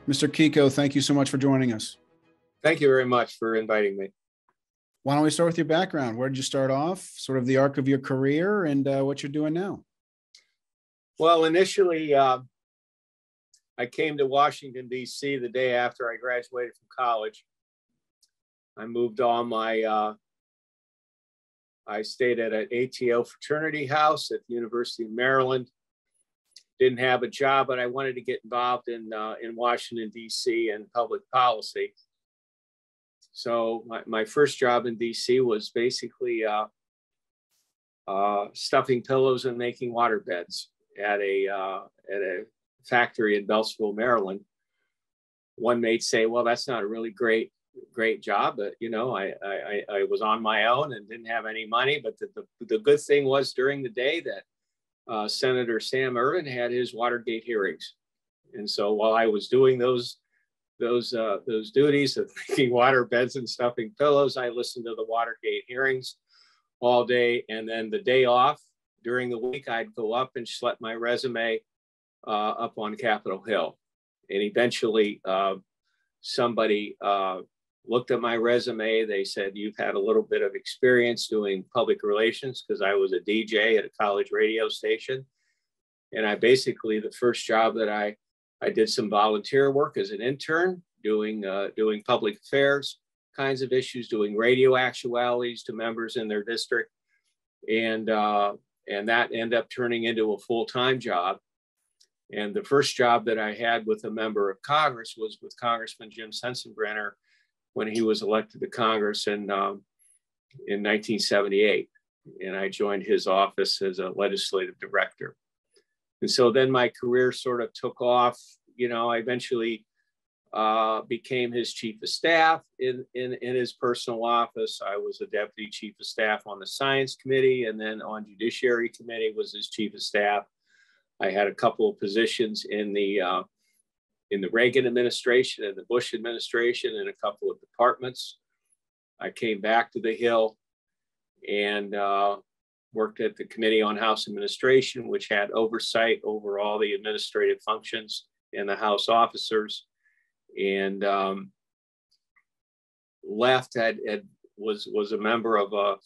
Mr. Kiko, thank you so much for joining us. Thank you very much for inviting me. Why don't we start with your background? Where did you start off, sort of the arc of your career, and what you're doing now? Well, initially, I came to Washington, D.C. the day after I graduated from college. I moved on I stayed at an ATO fraternity house at the University of Maryland. Didn't have a job, but I wanted to get involved in Washington, D.C. and public policy. So my first job in D.C. was basically stuffing pillows and making waterbeds at a factory in Beltsville, Maryland. One may say, well, that's not a really great job, but I was on my own and didn't have any money. But the good thing was during the day that Senator Sam Ervin had his Watergate hearings, and so while I was doing those duties of making water beds and stuffing pillows, I listened to the Watergate hearings all day. And then the day off during the week, I'd go up and schlep my resume up on Capitol Hill. And eventually somebody looked at my resume. They said, you've had a little bit of experience doing public relations, because I was a DJ at a college radio station. And I basically, the first job that I did some volunteer work as an intern, doing public affairs kinds of issues, doing radio actualities to members in their district. And that ended up turning into a full-time job. And the first job that I had with a member of Congress was with Congressman Jim Sensenbrenner when he was elected to Congress in 1978. And I joined his office as a legislative director. And so then my career sort of took off. I eventually became his chief of staff in his personal office. I was a deputy chief of staff on the Science Committee, and then on Judiciary Committee was his chief of staff. I had a couple of positions in the Reagan administration and the Bush administration in a couple of departments. I came back to the Hill and worked at the Committee on House Administration, which had oversight over all the administrative functions in the House officers, and left, was a member of a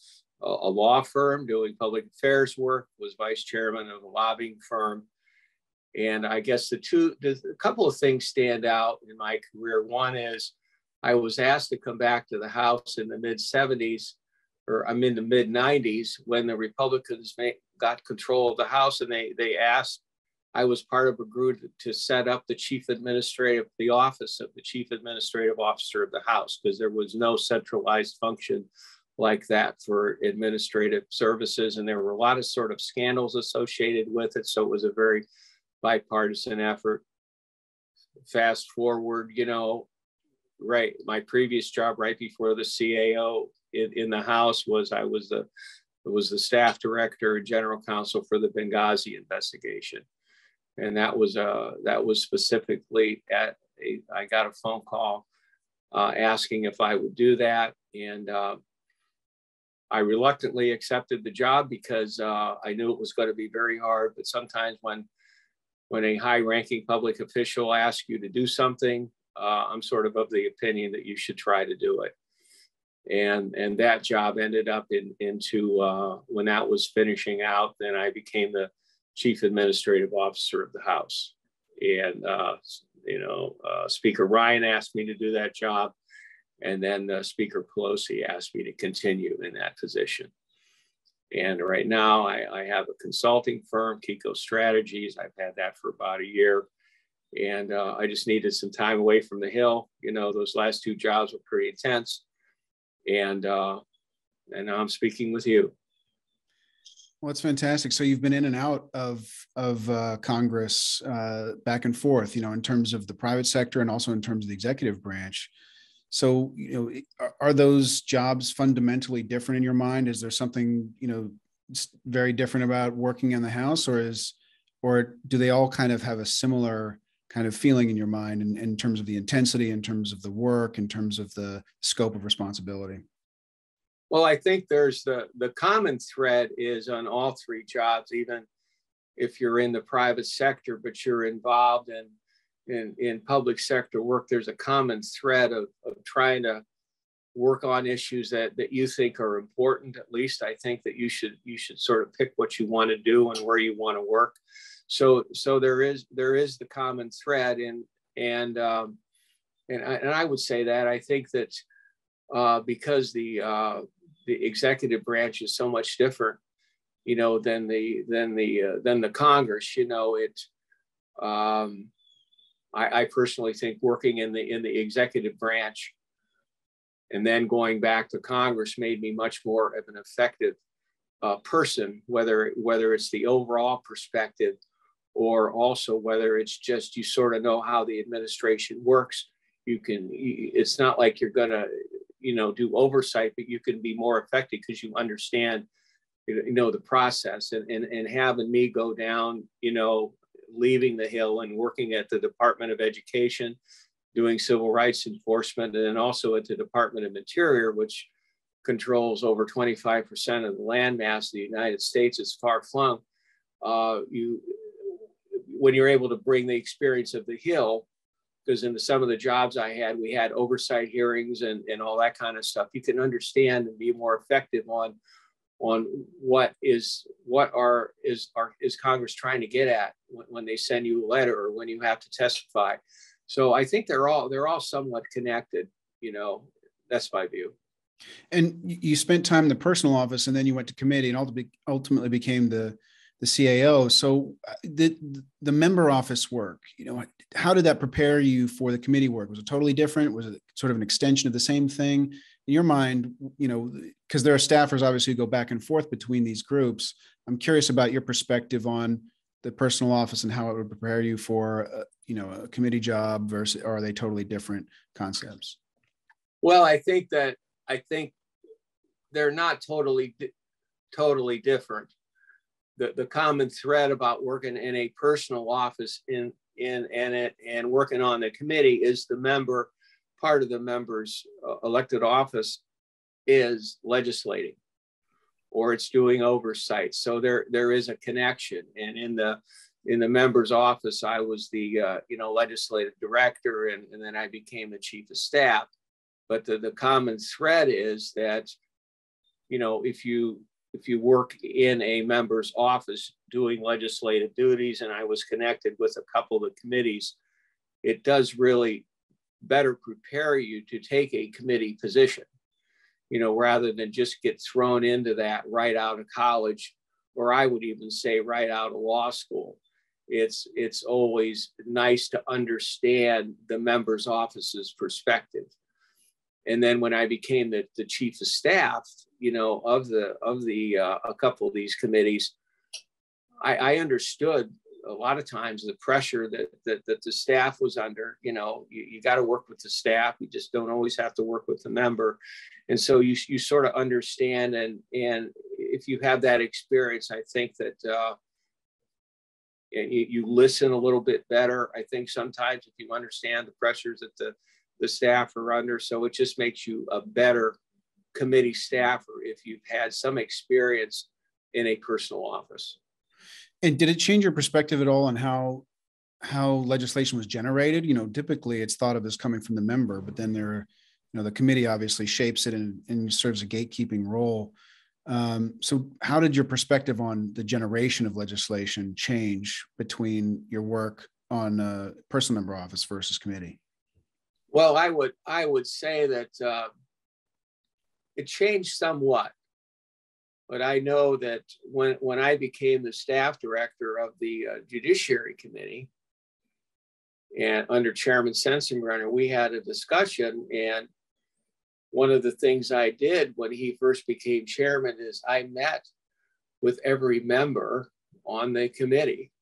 law firm doing public affairs work, was vice chairman of a lobbying firm. And I guess a couple of things stand out in my career. One is I was asked to come back to the House in the mid-70s, or I'm in the mid-90s, when the Republicans got control of the House, and they asked, I was part of a group to set up the office of the Chief Administrative Officer of the House, because there was no centralized function like that for administrative services. And there were a lot of sort of scandals associated with it. So it was a very bipartisan effort. Fast forward, right, my previous job right before the CAO in the House was I was the staff director and general counsel for the Benghazi investigation. And that was specifically I got a phone call asking if I would do that. And I reluctantly accepted the job because I knew it was going to be very hard. But sometimes when a high-ranking public official asks you to do something, I'm sort of the opinion that you should try to do it. And that job ended up into when that was finishing out, then I became the Chief Administrative Officer of the House. And, Speaker Ryan asked me to do that job. And then Speaker Pelosi asked me to continue in that position. And right now I have a consulting firm, Kiko Strategies. I've had that for about a year. And I just needed some time away from the Hill. Those last two jobs were pretty intense. And now I'm speaking with you. Well, it's fantastic. So you've been in and out of Congress back and forth, in terms of the private sector and also in terms of the executive branch. So, are those jobs fundamentally different in your mind? Is there something, very different about working in the House, or do they all kind of have a similar kind of feeling in your mind in terms of the intensity, in terms of the work, in terms of the scope of responsibility? Well, I think there's the common thread is on all three jobs, even if you're in the private sector, but you're involved in public sector work, there's a common thread of trying to work on issues that you think are important. At least I think that you should sort of pick what you want to do and where you want to work. So there is the common thread, and I would say that I think that because the executive branch is so much different, than the Congress, I personally think working in the executive branch and then going back to Congress made me much more of an effective person, whether it's the overall perspective or also whether it's just you sort of know how the administration works. It's not like you're gonna do oversight, but you can be more effective because you understand the process. And having me go down, leaving the Hill and working at the Department of Education, doing civil rights enforcement, and then also at the Department of Interior, which controls over 25% of the landmass of the United States. It's far flung. When you're able to bring the experience of the Hill, because in some of the jobs I had, we had oversight hearings and all that kind of stuff, you can understand and be more effective on what is Congress trying to get at when they send you a letter or when you have to testify. So I think they're all somewhat connected. That's my view. And you spent time in the personal office, and then you went to committee, and ultimately became the CAO. So the member office work, how did that prepare you for the committee work? Was it totally different? Was it sort of an extension of the same thing? In your mind, because there are staffers obviously who go back and forth between these groups. I'm curious about your perspective on the personal office and how it would prepare you for a committee job versus, or are they totally different concepts? Well, I think they're not totally different. The common thread about working in a personal office and working on the committee is part of the member's elected office is legislating, or it's doing oversight. So there is a connection. And in the member's office, I was the legislative director, and then I became the chief of staff. But the common thread is that if you work in a member's office doing legislative duties, and I was connected with a couple of the committees, it does really better prepare you to take a committee position, rather than just get thrown into that right out of college, or I would even say right out of law school. It's always nice to understand the member's office's perspective. And then when I became the chief of staff, of a couple of these committees, I understood a lot of times the pressure that the staff was under. You got to work with the staff. You just don't always have to work with the member. And so you sort of understand. And if you have that experience, I think that you listen a little bit better. I think sometimes if you understand the pressures that the staff are under. So it just makes you a better committee staffer if you've had some experience in a personal office. And did it change your perspective at all on how legislation was generated? Typically it's thought of as coming from the member, but then the committee obviously shapes it and serves a gatekeeping role. So how did your perspective on the generation of legislation change between your work on a personal member office versus committee? Well, I would say that it changed somewhat, but I know that when I became the staff director of the Judiciary Committee, and under Chairman Sensenbrenner, we had a discussion, and one of the things I did when he first became chairman is I met with every member on the committee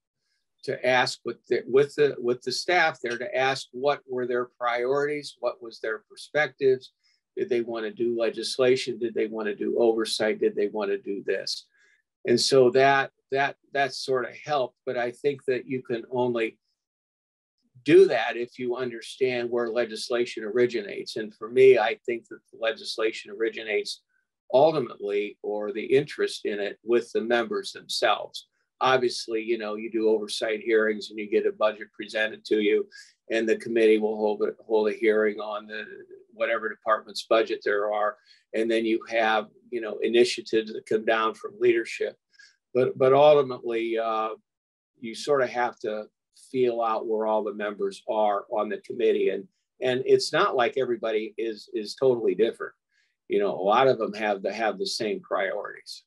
to ask with the staff there to ask what were their priorities, what was their perspectives, did they want to do legislation, did they want to do oversight, did they want to do this, and so that sort of helped. But I think that you can only do that if you understand where legislation originates. And for me, I think that the legislation originates ultimately, or the interest in it, with the members themselves. Obviously, you do oversight hearings and you get a budget presented to you and the committee will hold a hearing on the whatever department's budget there are, and then you have initiatives that come down from leadership. But ultimately, you sort of have to feel out where all the members are on the committee, and it's not like everybody is totally different. A lot of them have the same priorities.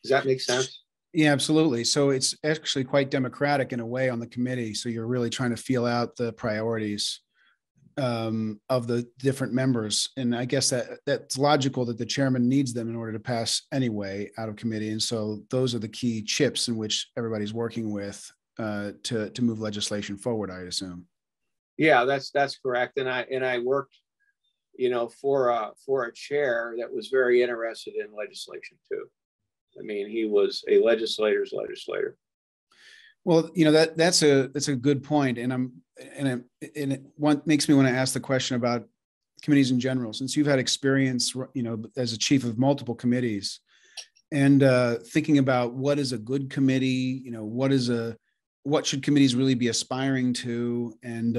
Does that make sense? Yeah, absolutely. So it's actually quite democratic in a way on the committee. So you're really trying to feel out the priorities of the different members. And I guess that's logical that the chairman needs them in order to pass anyway out of committee. And so those are the key chips in which everybody's working with to move legislation forward, I assume. Yeah, that's correct. And I worked, for a chair that was very interested in legislation too. I mean, he was a legislator's legislator. Well, that's a good point, and it makes me want to ask the question about committees in general, since you've had experience, as a chief of multiple committees, and thinking about what is a good committee, what should committees really be aspiring to, and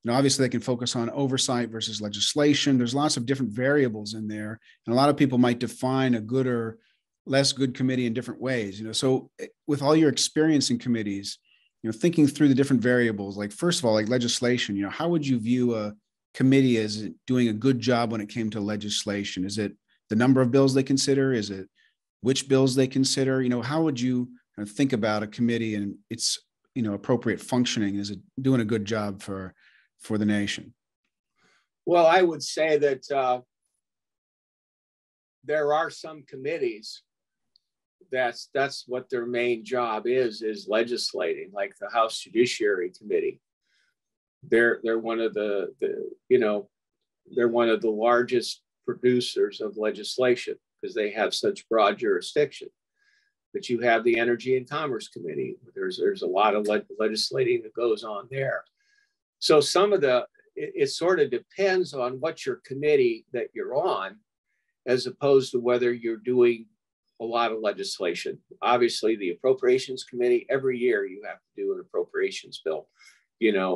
obviously they can focus on oversight versus legislation. There's lots of different variables in there, and a lot of people might define a good or less good committee in different ways. So with all your experience in committees, thinking through the different variables, like first of all, like legislation, how would you view a committee as doing a good job when it came to legislation? Is it the number of bills they consider? Is it which bills they consider? How would you think about a committee and its, appropriate functioning? Is it doing a good job for the nation? Well, I would say that there are some committees that's what their main job is legislating, like the House Judiciary Committee. They're one of the they're one of the largest producers of legislation because they have such broad jurisdiction. But you have the Energy and Commerce Committee. There's a lot of legislating that goes on there. So it sort of depends on what your committee that you're on, as opposed to whether you're doing a lot of legislation. Obviously, the Appropriations Committee, every year you have to do an appropriations bill,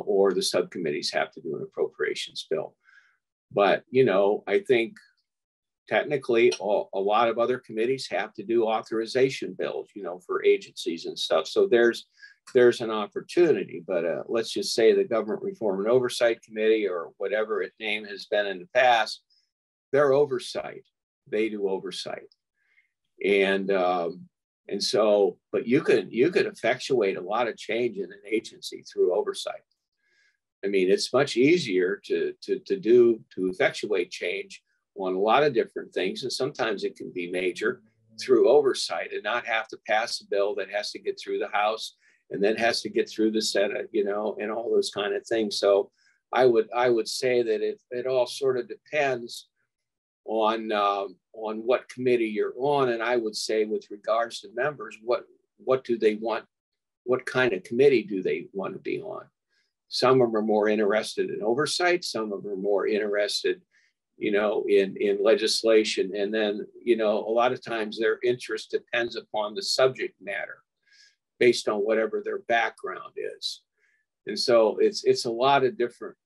or the subcommittees have to do an appropriations bill. But, I think technically a lot of other committees have to do authorization bills, for agencies and stuff. So there's an opportunity, but let's just say the Government Reform and Oversight Committee, or whatever its name has been in the past, they're oversight. They do oversight. And so, but you could effectuate a lot of change in an agency through oversight. I mean, it's much easier to effectuate change on a lot of different things, and sometimes it can be major through oversight, and not have to pass a bill that has to get through the House and then has to get through the Senate, and all those kind of things. So I would say that it all sort of depends on what committee you're on. And I would say, with regards to members, what do they want? What kind of committee do they want to be on? Some of them are more interested in oversight. Some of them are more interested, in legislation. And then, a lot of times their interest depends upon the subject matter based on whatever their background is. And so it's a lot of different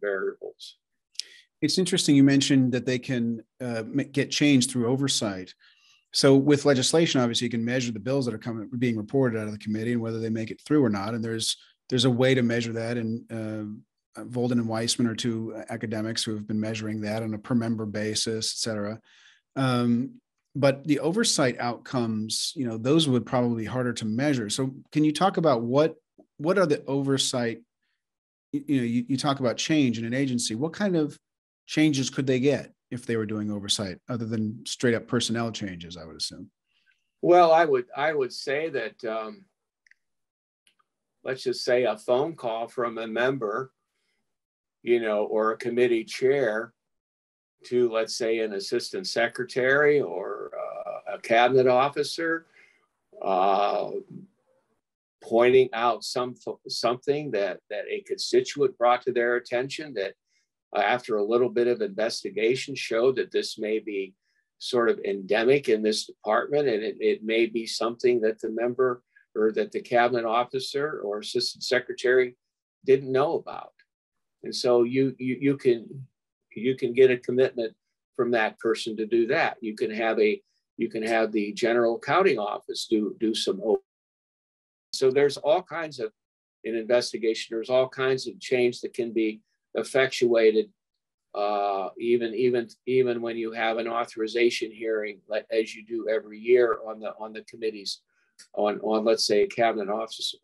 variables. It's interesting you mentioned that they can get changed through oversight. So with legislation, obviously, you can measure the bills that are being reported out of the committee and whether they make it through or not. And there's a way to measure that. And Volden and Weissman are two academics who have been measuring that on a per member basis, et cetera. But the oversight outcomes, those would probably be harder to measure. So can you talk about what are the oversight? You talk about change in an agency. What kind of changes could they get if they were doing oversight, other than straight up personnel changes, I would assume? Well, I would say that let's just say a phone call from a member, or a committee chair to, let's say, an assistant secretary or a cabinet officer, pointing out something that a constituent brought to their attention, that after a little bit of investigation showed that this may be sort of endemic in this department, and it may be something that the member or that the cabinet officer or assistant secretary didn't know about. And so you can get a commitment from that person to do that. You can have the general accounting office do some. So there's all kinds of, in investigation, there's all kinds of change that can be effectuated, even when you have an authorization hearing, like as you do every year on the committees, on let's say cabinet's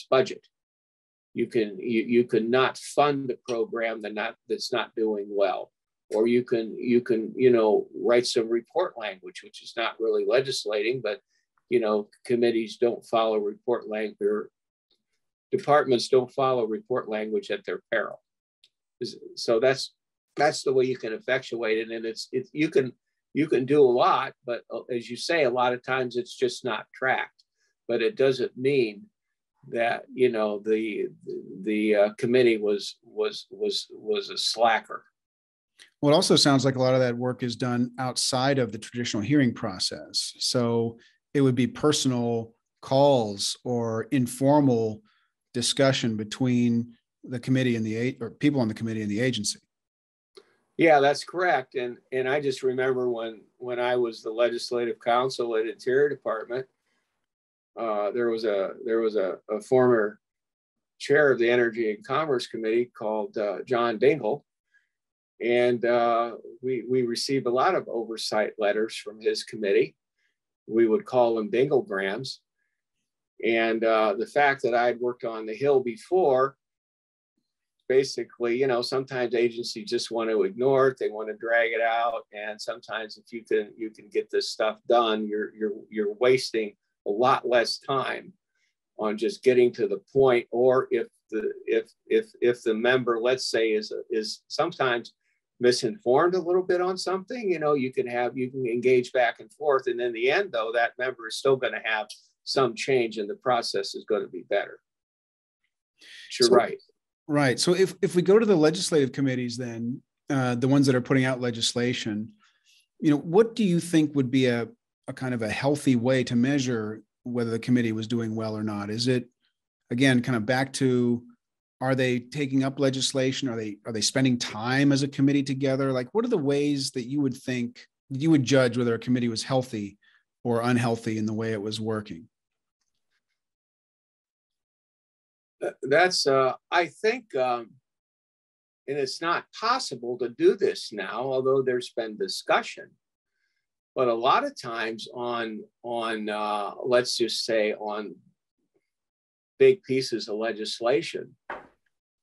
budget. You can not fund a program that's not doing well, or you can write some report language, which is not really legislating, but committees don't follow report language, or departments don't follow report language at their peril. So that's the way you can effectuate it, and you can do a lot, but as you say, a lot of times it's just not tracked. But it doesn't mean that the committee was a slacker. Well, it also sounds like a lot of that work is done outside of the traditional hearing process. So it would be personal calls or informal discussion between the committee and or people on the committee and the agency. Yeah, that's correct. And I just remember when I was the legislative counsel at Interior Department, there was a former chair of the Energy and Commerce Committee called John Dingle, and we received a lot of oversight letters from his committee. We would call them Dinglegrams, and the fact that I had worked on the Hill before, basically, sometimes agencies just want to ignore it, they want to drag it out, and sometimes if you can get this stuff done, you're wasting a lot less time on just getting to the point. Or if the member, let's say, is sometimes misinformed a little bit on something, you can engage back and forth, and in the end, though, that member is still going to have some change, and the process is going to be better. You're right. Right. So if we go to the legislative committees, then the ones that are putting out legislation, what do you think would be a kind of a healthy way to measure whether the committee was doing well or not? Is it, again, kind of back to, are they taking up legislation? Are they spending time as a committee together? Like, what are the ways that you would judge whether a committee was healthy or unhealthy in the way it was working? That's, I think, and it's not possible to do this now, although there's been discussion. But a lot of times on let's just say on big pieces of legislation,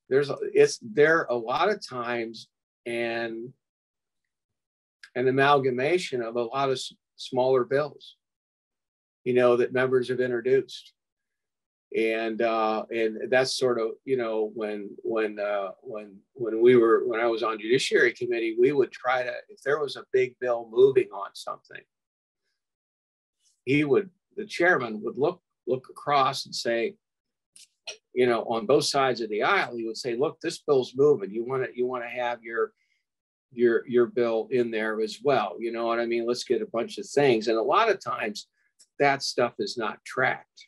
there a lot of times an amalgamation of a lot of smaller bills, that members have introduced. And that's sort of, when I was on Judiciary Committee, we would try to, if there was a big bill moving on something, the chairman would look across and say, on both sides of the aisle, he would say, look, this bill's moving. You want to have your bill in there as well. You know what I mean? Let's get a bunch of things. And a lot of times that stuff is not tracked.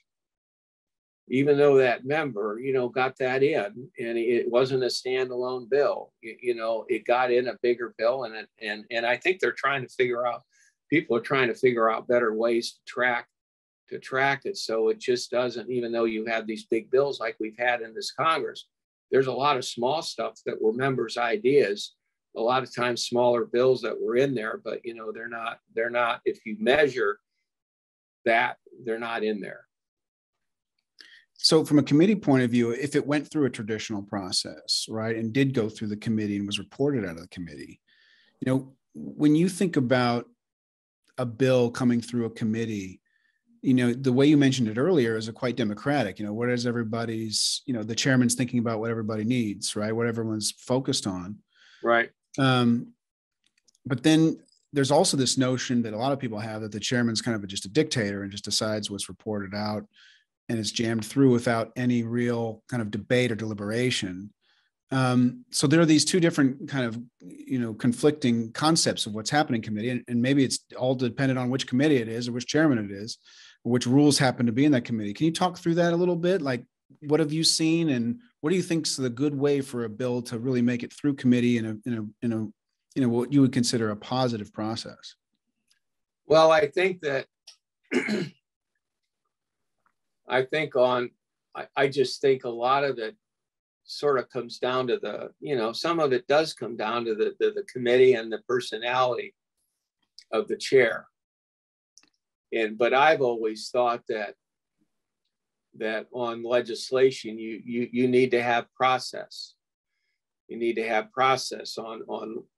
Even though that member, got that in, and it wasn't a standalone bill, it got in a bigger bill, and I think people are trying to figure out better ways to track it, so it just doesn't. Even though you have these big bills like we've had in this Congress, there's a lot of small stuff that were members' ideas. A lot of times, smaller bills that were in there, but they're not. If you measure that, they're not in there. So from a committee point of view, if it went through a traditional process, right, and did go through the committee and was reported out of the committee, when you think about a bill coming through a committee, the way you mentioned it earlier is quite democratic. What is everybody's, the chairman's thinking about what everybody needs, right? What everyone's focused on. Right. But then there's also this notion that a lot of people have that the chairman's kind of just a dictator and just decides what's reported out, and it's jammed through without any real kind of debate or deliberation. So there are these two different kind of, conflicting concepts of what's happening in committee. And maybe it's all dependent on which committee it is or which chairman it is, or which rules happen to be in that committee. Can you talk through that a little bit? Like, what have you seen and what do you think's the good way for a bill to really make it through committee in a what you would consider a positive process? Well, I think that I just think a lot of it sort of comes down to some of it does come down to the committee and the personality of the chair. But I've always thought that on legislation, you need to have process. You need to have process on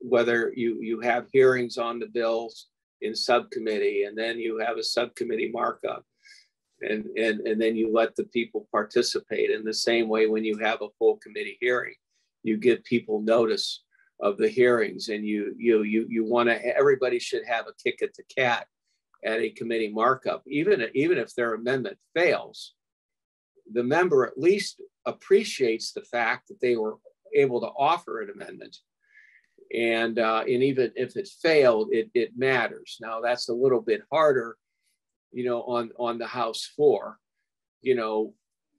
whether you have hearings on the bills in subcommittee, and then you have a subcommittee markup. And then you let the people participate. In the same way, when you have a full committee hearing, you give people notice of the hearings, and you want to. Everybody should have a kick at the cat at a committee markup, even if their amendment fails. The member at least appreciates the fact that they were able to offer an amendment, and even if it failed, it matters. Now that's a little bit harder, on the House floor,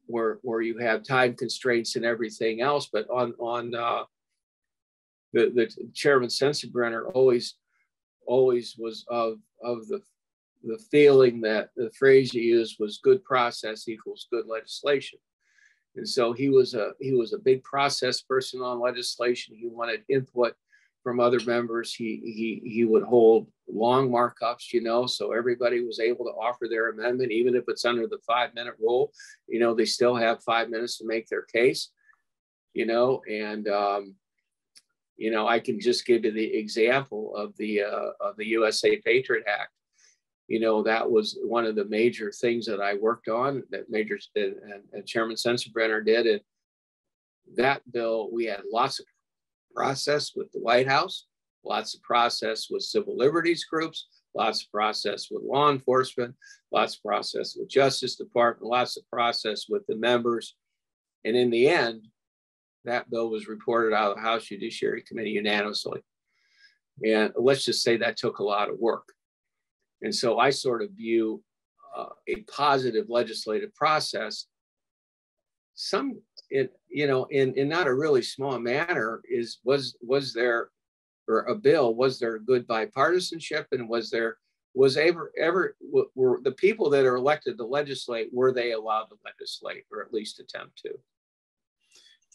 where you have time constraints and everything else. But on the Chairman Sensenbrenner always was of the feeling that the phrase he used was good process equals good legislation. And so he was a big process person on legislation. He wanted input from other members. He would hold long markups, so everybody was able to offer their amendment, even if it's under the 5-minute rule. They still have 5 minutes to make their case, and I can just give you the example of the USA Patriot Act. That was one of the major things that I worked on, that and Chairman Sensenbrenner did. And that bill, we had lots of process with the White House, lots of process with civil liberties groups, lots of process with law enforcement, lots of process with Justice Department, lots of process with the members. And in the end, that bill was reported out of the House Judiciary Committee unanimously. And let's just say that took a lot of work. And so I sort of view a positive legislative process, in not a really small manner, was there good bipartisanship, and were the people that are elected to legislate, were they allowed to legislate, or at least attempt to?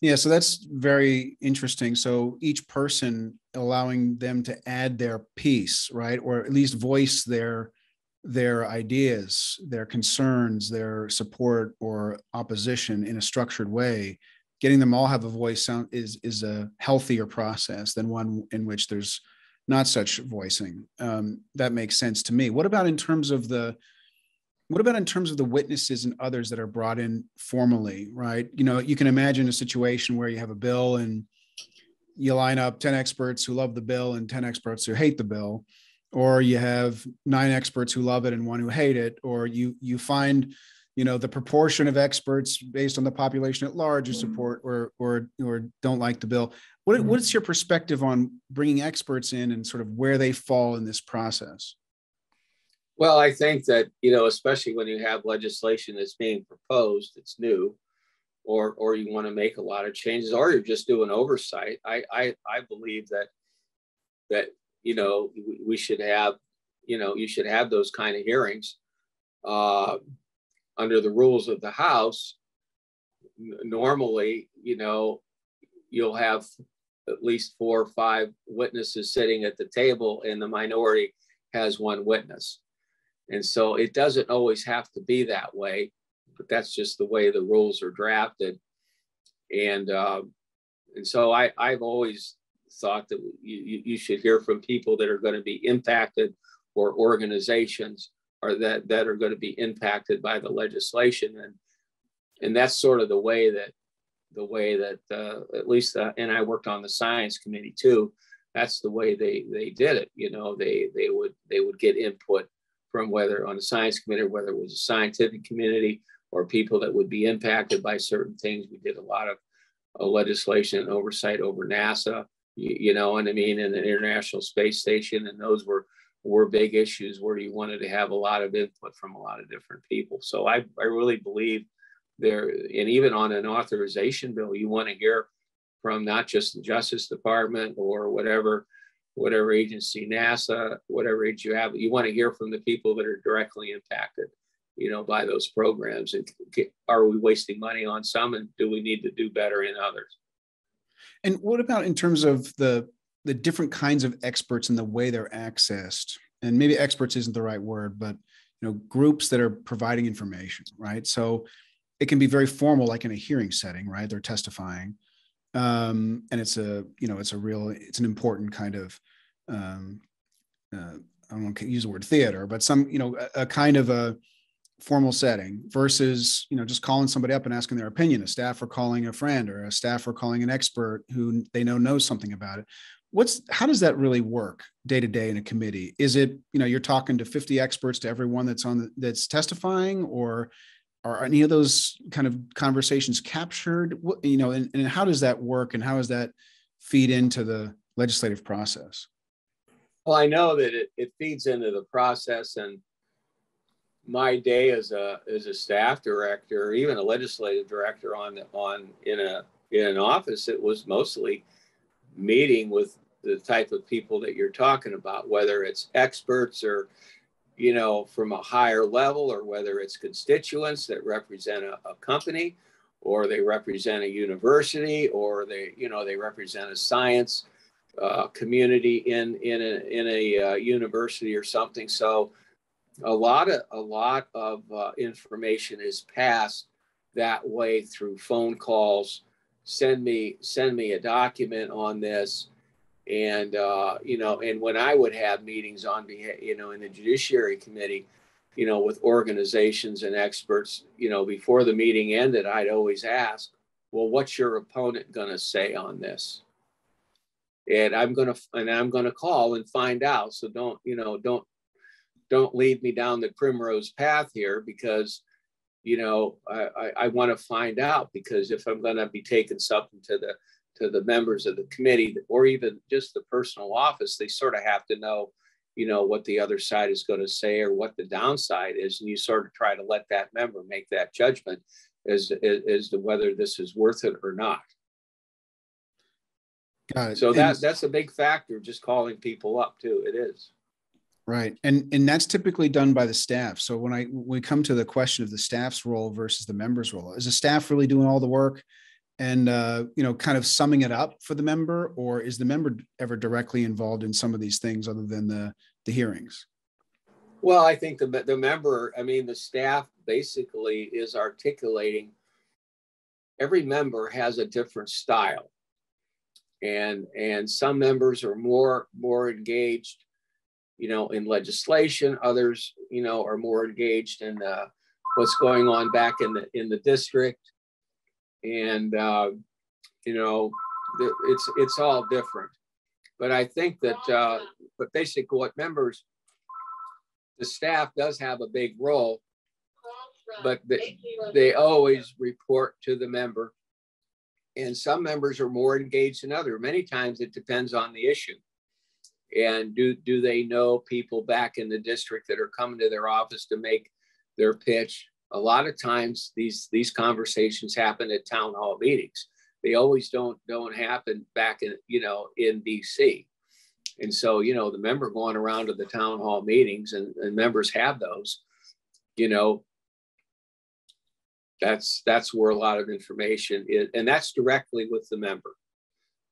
Yeah, so that's very interesting. So each person, allowing them to add their piece, right, or at least voice their ideas, their concerns, their support or opposition in a structured way, getting them all have a voice is a healthier process than one in which there's not such voicing. That makes sense to me. What about in terms of the witnesses and others that are brought in formally, right? You can imagine a situation where you have a bill and you line up 10 experts who love the bill and 10 experts who hate the bill, or you have 9 experts who love it and 1 who hate it, or you find, the proportion of experts based on the population at large who support or don't like the bill. What's your perspective on bringing experts in and sort of where they fall in this process? Well, I think that, especially when you have legislation that's being proposed, it's new, or you want to make a lot of changes, or you're just doing oversight. I believe that we should have, you should have those kind of hearings under the rules of the House. Normally, you'll have at least 4 or 5 witnesses sitting at the table, and the minority has 1 witness. And so it doesn't always have to be that way, but that's just the way the rules are drafted. And so I've always thought that you should hear from people that are going to be impacted, or organizations or that are going to be impacted by the legislation. And that's sort of the way that at least, and I worked on the Science Committee too. That's the way they did it. They would get input from whether on the Science Committee, or whether it was a scientific community or people that would be impacted by certain things. We did a lot of legislation and oversight over NASA, and the International Space Station. And those were big issues where you wanted to have a lot of input from a lot of different people. So I really believe there, and even on an authorization bill, you want to hear from not just the Justice Department or whatever agency, NASA, whatever agency you have, you want to hear from the people that are directly impacted, by those programs. And are we wasting money on some, and do we need to do better in others? And what about in terms of the different kinds of experts and the way they're accessed? And maybe experts isn't the right word, but groups that are providing information, right? So it can be very formal, like in a hearing setting, right? They're testifying. And it's an important kind of, I don't want to use the word theater, but a kind of a formal setting versus, just calling somebody up and asking their opinion, a staffer calling a friend or a staffer calling an expert who they know knows something about it. How does that really work day to day in a committee? Is it, you're talking to 50 experts to everyone that's testifying, or are any of those kind of conversations captured? And how does that work, and how does that feed into the legislative process? Well, I know that it feeds into the process, and my day as a staff director, or even a legislative director in an office, it was mostly meeting with the type of people that you're talking about, whether it's experts or from a higher level, or whether it's constituents that represent a company, or they represent a university, or they represent a science community in a university or something. So a lot of information is passed that way through phone calls. Send me a document on this. And, and when I would have meetings on behalf, in the Judiciary Committee, with organizations and experts, before the meeting ended, I'd always ask, well, what's your opponent going to say on this? And I'm going to call and find out. So don't lead me down the primrose path here, because, I want to find out, because if I'm going to be taking something to the members of the committee, or even just the personal office, they sort of have to know, what the other side is going to say, or what the downside is. And you sort of try to let that member make that judgment as to whether this is worth it or not. Got it. So that's a big factor, just calling people up too. It is. Right. And that's typically done by the staff. So when we come to the question of the staff's role versus the member's role, is the staff really doing all the work and, kind of summing it up for the member, or is the member ever directly involved in some of these things other than the hearings? Well, I think the member, the staff basically is articulating. Every member has a different style, and some members are more engaged, in legislation. Others, are more engaged in what's going on back in the district. And, it's all different. But I think that, but basically what members, the staff does have a big role, but they always report to the member. And some members are more engaged than others. Many times it depends on the issue. And do they know people back in the district that are coming to their office to make their pitch? A lot of times these conversations happen at town hall meetings. They always don't happen back in DC. And so, the member going around to the town hall meetings, and members have those, that's where a lot of information is. And that's directly with the member,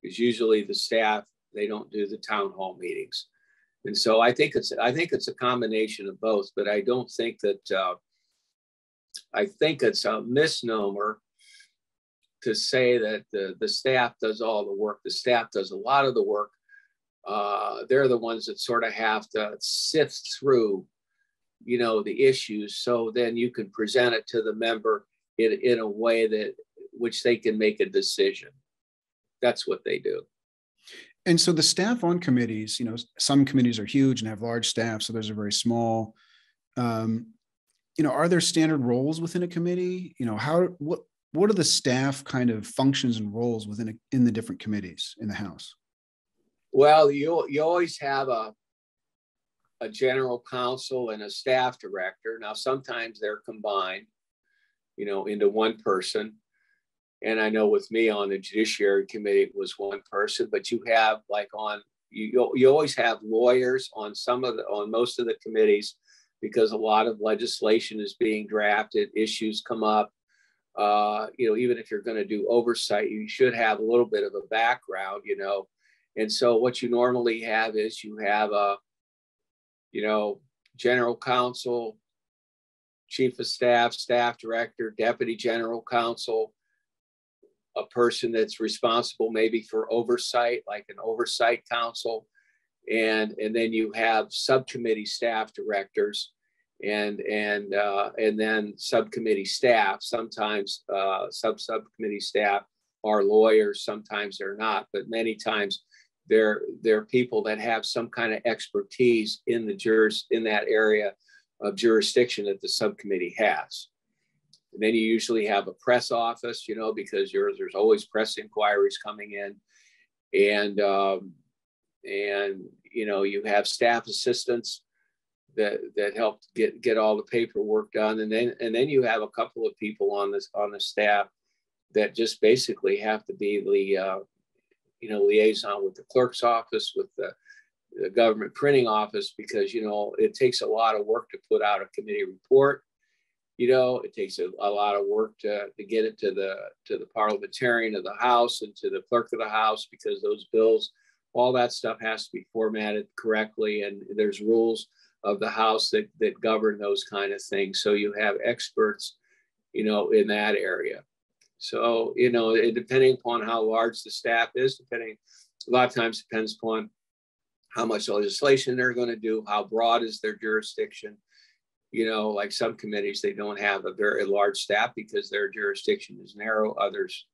because usually the staff, they don't do the town hall meetings. And so I think it's a combination of both, but I don't think that, I think it's a misnomer to say that the staff does all the work. The staff does a lot of the work. They're the ones that sort of have to sift through, the issues. So then you can present it to the member in a way that which they can make a decision. That's what they do. And so the staff on committees, some committees are huge and have large staff, so those are very small. Are there standard roles within a committee? What are the staff kind of functions and roles in the different committees in the House? Well, you always have a general counsel and a staff director. Now, sometimes they're combined, into one person. And I know with me on the Judiciary Committee, it was one person, but you have you always have lawyers on most of the committees, because a lot of legislation is being drafted, issues come up. Even if you're going to do oversight, you should have a little bit of a background, And so what you normally have is you have a, general counsel, chief of staff, staff director, deputy general counsel, a person that's responsible maybe for oversight, like an oversight counsel. And then you have subcommittee staff directors and then subcommittee staff. Sometimes subcommittee staff are lawyers, sometimes they're not, but many times they're people that have some kind of expertise in that area of jurisdiction that the subcommittee has. And then you usually have a press office, because there's always press inquiries coming in, and you have staff assistants that help get all the paperwork done, and then you have a couple of people on the staff that just basically have to be the liaison with the clerk's office, with the government printing office, because it takes a lot of work to put out a committee report. It takes a lot of work to get it to the parliamentarian of the House and to the clerk of the House, because those bills, all that stuff has to be formatted correctly, and there's rules of the House that govern those kind of things. So you have experts, in that area. So, depending upon how large the staff is, a lot of times depends upon how much legislation they're going to do, how broad is their jurisdiction. Like some committees, they don't have a very large staff because their jurisdiction is narrow. Others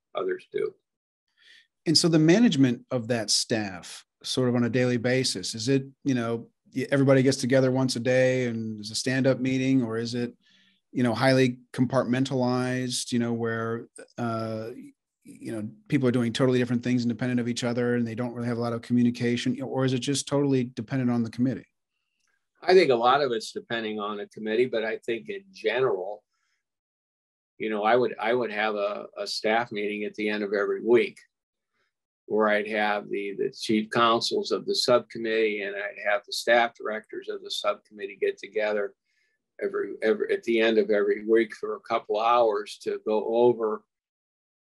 do. And so the management of that staff sort of on a daily basis, is it, everybody gets together once a day and there's a stand-up meeting, or is it, highly compartmentalized, where, people are doing totally different things independent of each other and they don't really have a lot of communication, or is it just totally dependent on the committee? I think a lot of it's depending on a committee, but I think in general, I would have a staff meeting at the end of every week, where I'd have the chief counsels of the subcommittee and I'd have the staff directors of the subcommittee get together every at the end of every week for a couple hours to go over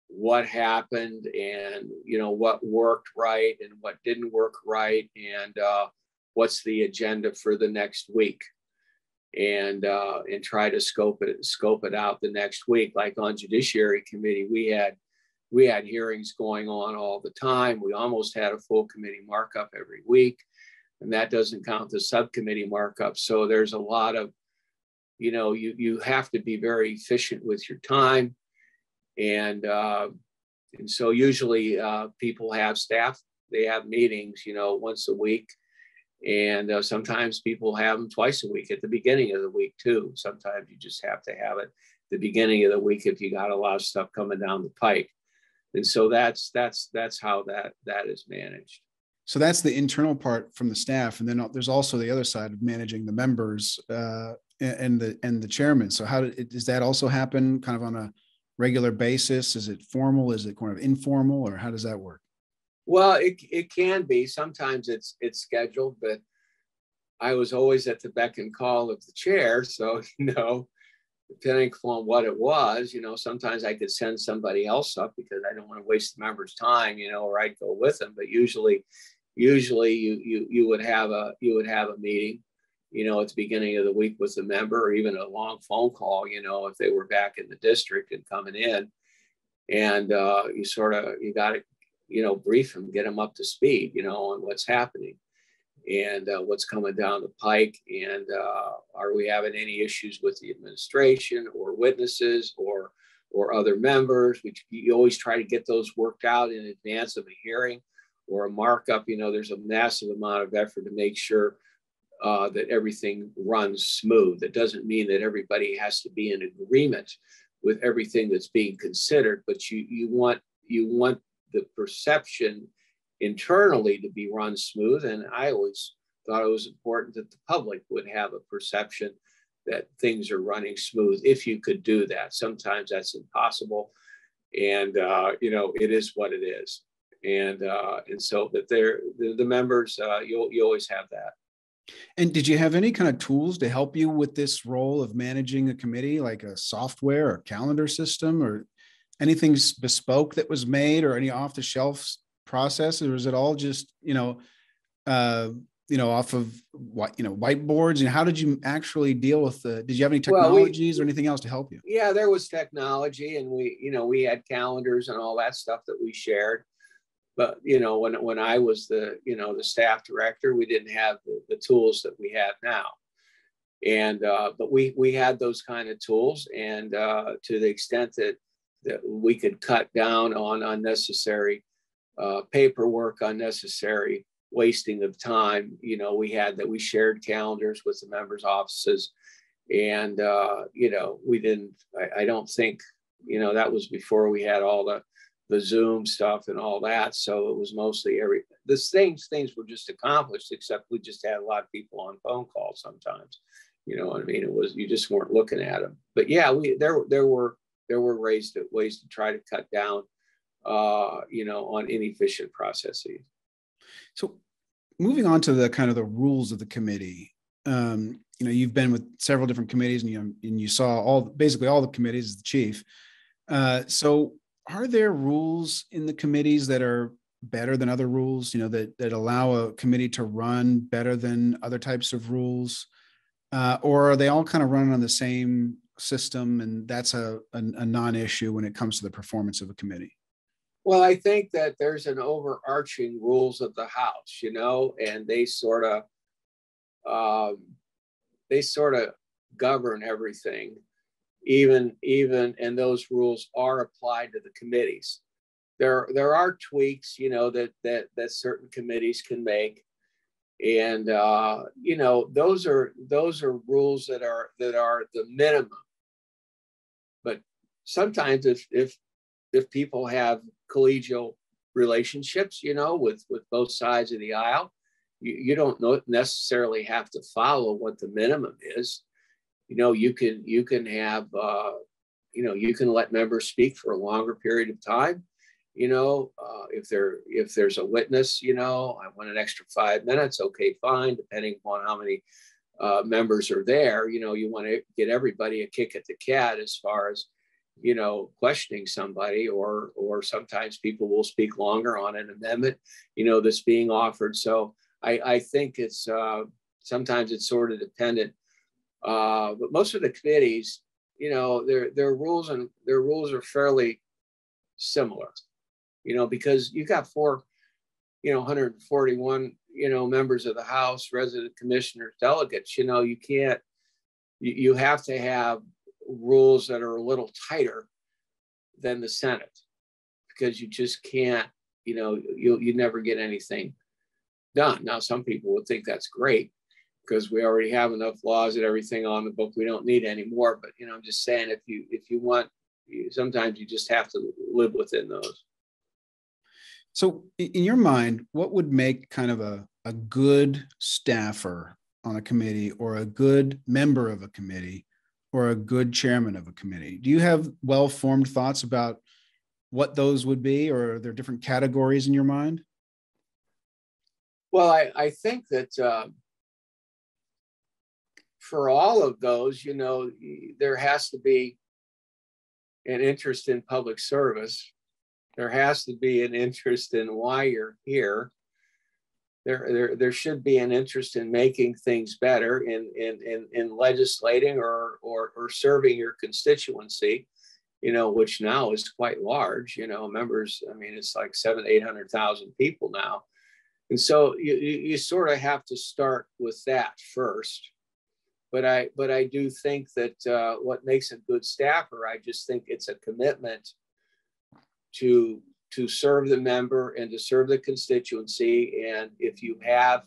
what happened and what worked right and what didn't work right, and what's the agenda for the next week, and try to scope it out the next week. Like on Judiciary Committee, we had hearings going on all the time. We almost had a full committee markup every week, and that doesn't count the subcommittee markup. So there's a lot of, you have to be very efficient with your time, and so usually people have staff. They have meetings, once a week. And sometimes people have them twice a week at the beginning of the week too. Sometimes you just have to have it at the beginning of the week if you got a lot of stuff coming down the pike. And so that's how that is managed. So that's the internal part from the staff, and then there's also the other side of managing the members and the chairman. So does that also happen kind of on a regular basis? Is it formal? Is it kind of informal, or how does that work? Well, it can be. Sometimes it's scheduled, but I was always at the beck and call of the chair. So, depending on what it was, sometimes I could send somebody else up because I don't want to waste the member's time, or I'd go with them. But usually you would have a meeting, at the beginning of the week with the member, or even a long phone call, if they were back in the district and coming in, and you got to, brief them, get them up to speed, on what's happening and what's coming down the pike. And are we having any issues with the administration or witnesses or other members? You always try to get those worked out in advance of a hearing or a markup. There's a massive amount of effort to make sure that everything runs smooth. That doesn't mean that everybody has to be in agreement with everything that's being considered, but you want the perception internally to be run smooth. And I always thought it was important that the public would have a perception that things are running smooth. If you could do that, sometimes that's impossible, and you know, it is what it is. And so that the members, you always have that. And did you have any kind of tools to help you with this role of managing a committee, like a software or calendar system, or anything bespoke that was made, or any off the shelf process? Or was it all just, off of what, whiteboards? And how did you actually deal with did you have any technologies or anything else to help you? Yeah, there was technology, and we had calendars and all that stuff that we shared. But, when I was the staff director, we didn't have the tools that we have now. And, but we had those kind of tools. And to the extent that we could cut down on unnecessary paperwork, unnecessary wasting of time, we shared calendars with the members' offices. And, we didn't, I don't think, that was before we had all the Zoom stuff and all that. So it was mostly things were just accomplished, except we just had a lot of people on phone calls sometimes. You know what I mean? It was, you just weren't looking at them. But yeah, there were ways to try to cut down, on inefficient processes. So moving on to the kind of the rules of the committee, you've been with several different committees, and you saw basically all the committees as the chief. So are there rules in the committees that are better than other rules, that allow a committee to run better than other types of rules? Or are they all kind of running on the same system, and that's a non-issue when it comes to the performance of a committee? Well, I think that there's an overarching rules of the House, and they sort of govern everything. Even and those rules are applied to the committees. There are tweaks, that certain committees can make, and those are rules that are the minimum. But sometimes if people have collegial relationships, with both sides of the aisle, you don't necessarily have to follow what the minimum is. You can have, you can let members speak for a longer period of time. If there's a witness, I want an extra 5 minutes. Okay, fine. Depending upon how many members are there, you want to get everybody a kick at the cat as far as, questioning somebody, or sometimes people will speak longer on an amendment, that's being offered. So I think it's sometimes it's sort of dependent. But most of the committees, their rules are fairly similar, because you got 141, members of the House, resident commissioners, delegates. You have to have rules that are a little tighter than the Senate, because you just can't, you never get anything done. Now, some people would think that's great, because we already have enough laws and everything on the book. We don't need any more. But, I'm just saying, if you want, sometimes you just have to live within those. So in your mind, what would make kind of a good staffer on a committee, or a good member of a committee, or a good chairman of a committee? Do you have well-formed thoughts about what those would be, or are there different categories in your mind? Well, I think that for all of those, there has to be an interest in public service. There has to be an interest in why you're here. There should be an interest in making things better, in legislating or serving your constituency, which now is quite large. Members, I mean, it's like 700,000-800,000 people now. And so you sort of have to start with that first. But I do think that what makes a good staffer, I just think it's a commitment to serve the member and to serve the constituency. And if you have,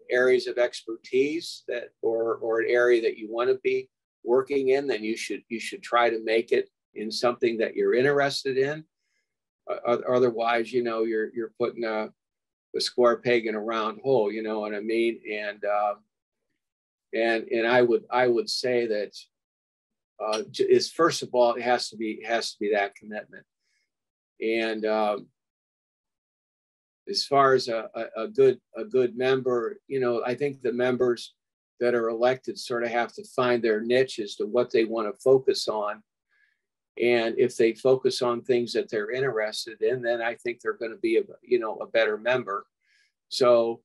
areas of expertise that or an area that you want to be working in, then you should try to make it in something that you're interested in. Otherwise, you're putting a square peg in a round hole, you know what I mean? And And I would say that is, first of all, it has to be that commitment. And as far as a good member, you know, I think the members that are elected sort of have to find their niche as to what they want to focus on. And if they focus on things that they're interested in, then I think they're going to be a better member. So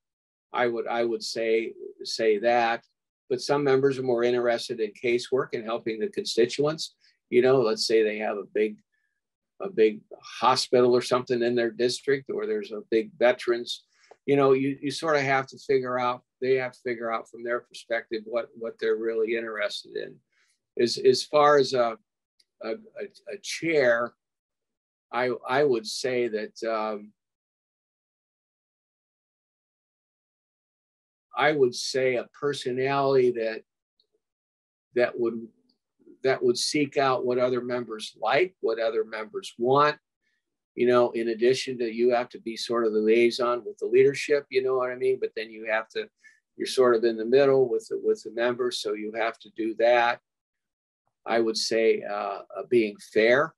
I would say that. But some members are more interested in casework and helping the constituents. You know, let's say they have a big hospital or something in their district, or there's a big veterans. You know, you sort of have to figure out. They have to figure out from their perspective what they're really interested in. As far as a chair, I would say that I would say a personality that would seek out what other members like, what other members want. You know, in addition to, you have to be sort of the liaison with the leadership, you know what I mean? But then you're sort of in the middle with the members, so you have to do that. I would say being fair.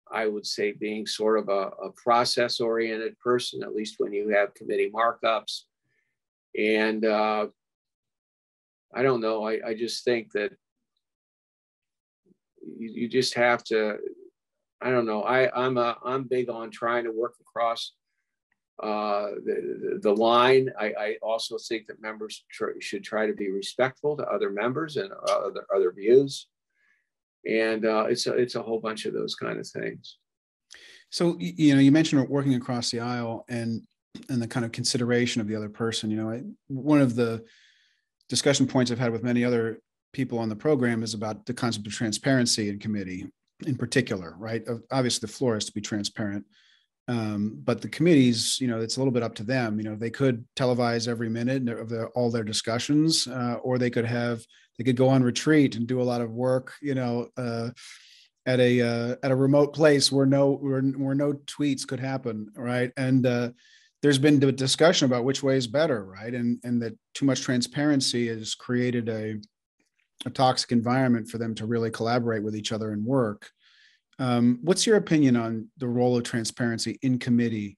I would say being sort of a process-oriented person, at least when you have committee markups. And I don't know, I just think that you just have to, I don't know, I'm big on trying to work across the line. I also think that members should try to be respectful to other members and other views. And it's a whole bunch of those kind of things. So, you know, you mentioned working across the aisle and the kind of consideration of the other person. You know, one of the discussion points I've had with many other people on the program is about the concept of transparency in committee in particular, right? Obviously the floor has to be transparent, but the committees, you know, it's a little bit up to them. You know, they could televise every minute of all their discussions, or they could go on retreat and do a lot of work, you know, at a remote place where no tweets could happen, right? And there's been discussion about which way is better, right? And that too much transparency has created a toxic environment for them to really collaborate with each other and work. What's your opinion on the role of transparency in committee?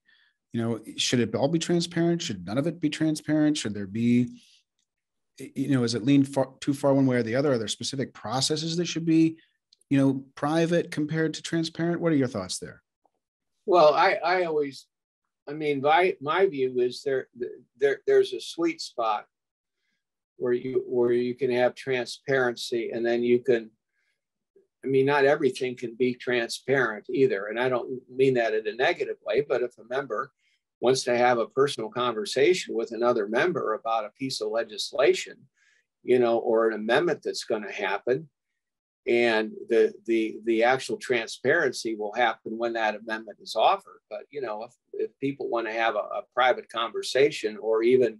You know, should it all be transparent? Should none of it be transparent? Should there be, you know, is it lean too far one way or the other? Are there specific processes that should be, you know, private compared to transparent? What are your thoughts there? Well, I mean, my view is there's a sweet spot where you can have transparency, and then you can, I mean, not everything can be transparent either. And I don't mean that in a negative way, but if a member wants to have a personal conversation with another member about a piece of legislation, you know, or an amendment that's going to happen, and the actual transparency will happen when that amendment is offered. But, you know, if people want to have a private conversation, or even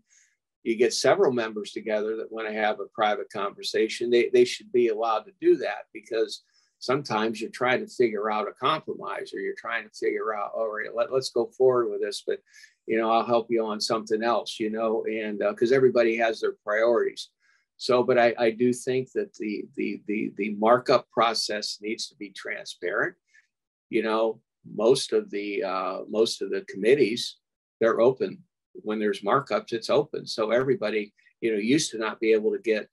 you get several members together that want to have a private conversation, they should be allowed to do that, because sometimes you're trying to figure out a compromise, or you're trying to figure out, all right, let's go forward with this, but, you know, I'll help you on something else, you know, and because everybody has their priorities. So, but I do think that the markup process needs to be transparent. You know, most of the committees, they're open. When there's markups, it's open. So everybody, you know, used to be able to get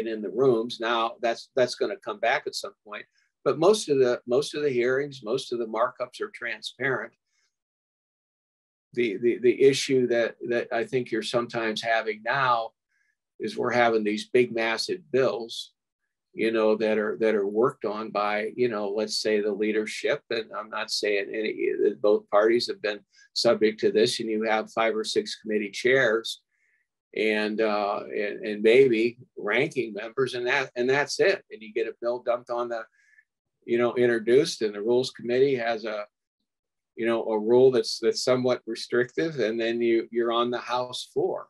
in the rooms. Now that's going to come back at some point. But most of the hearings, most of the markups are transparent. The issue that I think you're sometimes having now is we're having these big, massive bills, you know, that are worked on by, you know, let's say the leadership. And I'm not saying both parties have been subject to this, and you have 5 or 6 committee chairs and maybe ranking members, and that's it. And you get a bill dumped on the, you know, introduced, and the rules committee has a rule that's somewhat restrictive, and then you're on the House floor.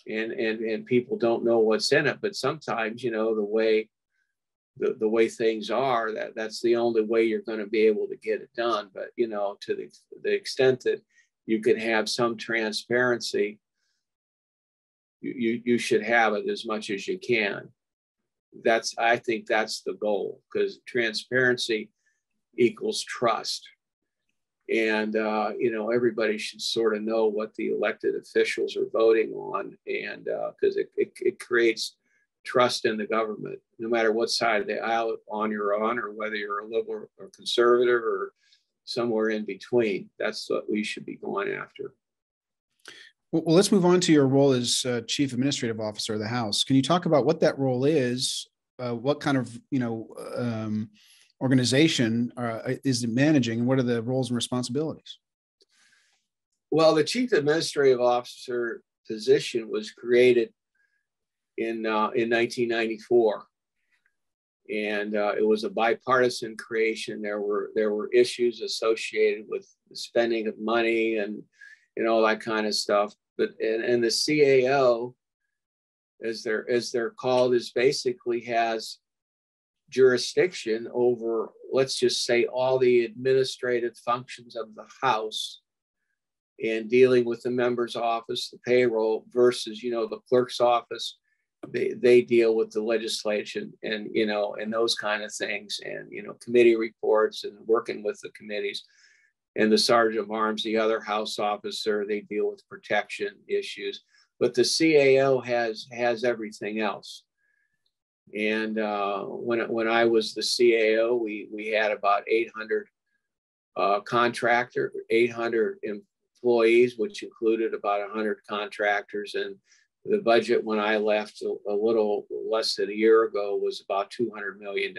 And people don't know what's in it. But sometimes, you know, the way things are, that's the only way you're going to be able to get it done. But, you know, to the extent that you can have some transparency, you should have it as much as you can. I think that's the goal, because transparency equals trust. And, everybody should sort of know what the elected officials are voting on. And because it creates trust in the government, no matter what side of the aisle you're on, or whether you're a liberal or conservative or somewhere in between. That's what we should be going after. Well, let's move on to your role as Chief Administrative Officer of the House. Can you talk about what that role is? What kind of, organization is it managing, and what are the roles and responsibilities? Well, the Chief Administrative Officer position was created in 1994, and it was a bipartisan creation. There were issues associated with the spending of money and all that kind of stuff. But and the CAO, as they're called, is basically has jurisdiction over, let's just say, all the administrative functions of the House, and dealing with the member's office, the payroll, versus the clerk's office. They deal with the legislation and those kind of things, and committee reports and working with the committees. And the Sergeant of Arms, the other House officer, they deal with protection issues. But the CAO has everything else. And when I was the CAO, we had about 800 800 employees, which included about 100 contractors. And the budget when I left a little less than a year ago was about $200 million.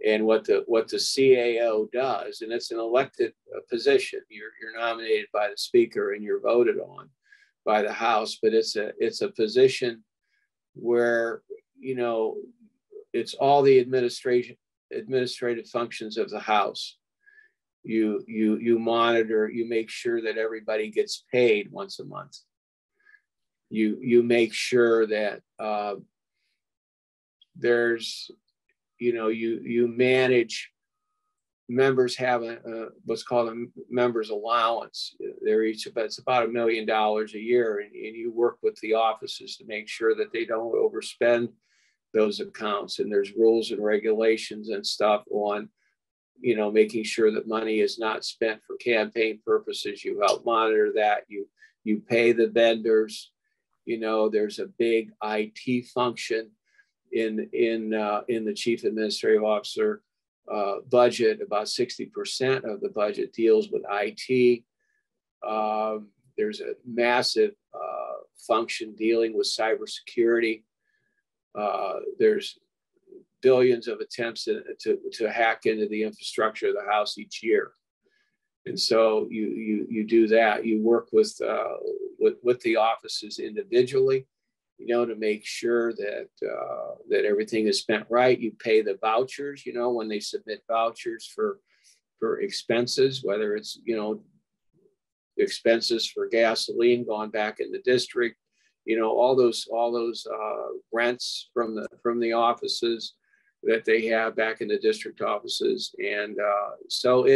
And what the CAO does, and it's an elected position, you're nominated by the Speaker and you're voted on by the House, but it's a position where it's all the administrative functions of the House. You monitor, you make sure that everybody gets paid once a month. You make sure that there's you manage. Members have what's called a member's allowance. It's about $1 million a year, and you work with the offices to make sure that they don't overspend those accounts. And there's rules and regulations and stuff on, making sure that money is not spent for campaign purposes. You help monitor that. You pay the vendors. There's a big IT function in the Chief Administrative Officer budget. About 60% of the budget deals with IT. There's a massive function dealing with cybersecurity. There's billions of attempts to hack into the infrastructure of the House each year. And so you do that. You work with the offices individually, to make sure that everything is spent right. You pay the vouchers, when they submit vouchers for expenses, whether it's, expenses for gasoline going back in the district, all those rents from the offices that they have back in the district offices. And so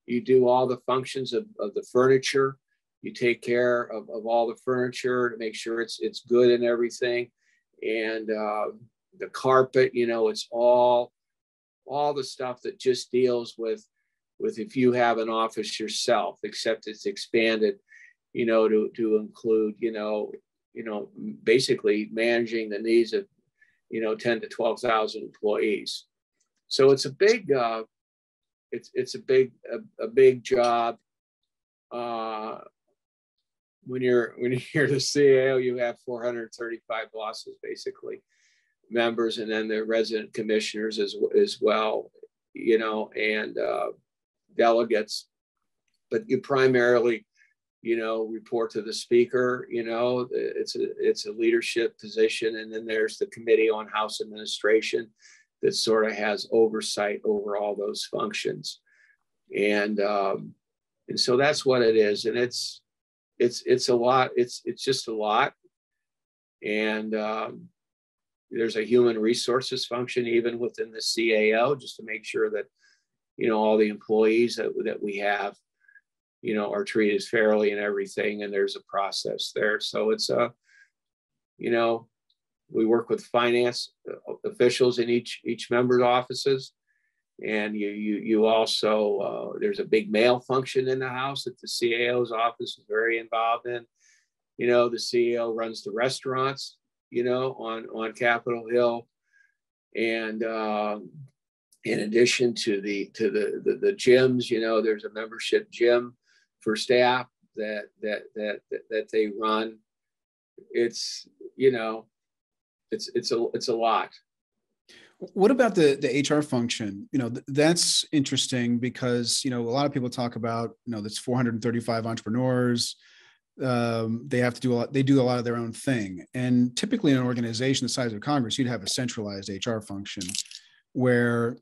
you do all the functions of the furniture. You take care of all the furniture to make sure it's good and everything. And the carpet, it's all the stuff that just deals with if you have an office yourself, except it's expanded, to include, basically managing the needs of, 10 to 12,000 employees. So it's a big, it's a big job. When you're the CAO, you have 435 bosses, basically, members, and then the resident commissioners as well, and delegates. But you primarily, report to the Speaker. It's a leadership position, and then there's the Committee on House Administration that sort of has oversight over all those functions, and so that's what it is, and it's a lot. It's just a lot, and there's a human resources function even within the CAO, just to make sure that all the employees that we have are treated fairly and everything, and there's a process there. So it's we work with finance officials in each member's offices, and you also there's a big mail function in the House that the CAO's office is very involved in. The CEO runs the restaurants, on Capitol Hill, and in addition to the gyms, there's a membership gym for staff that they run. It's it's a lot. What about the HR function? That's interesting because, a lot of people talk about, that's 435 entrepreneurs. They have to do they do a lot of their own thing. And typically in an organization the size of Congress, you'd have a centralized HR function where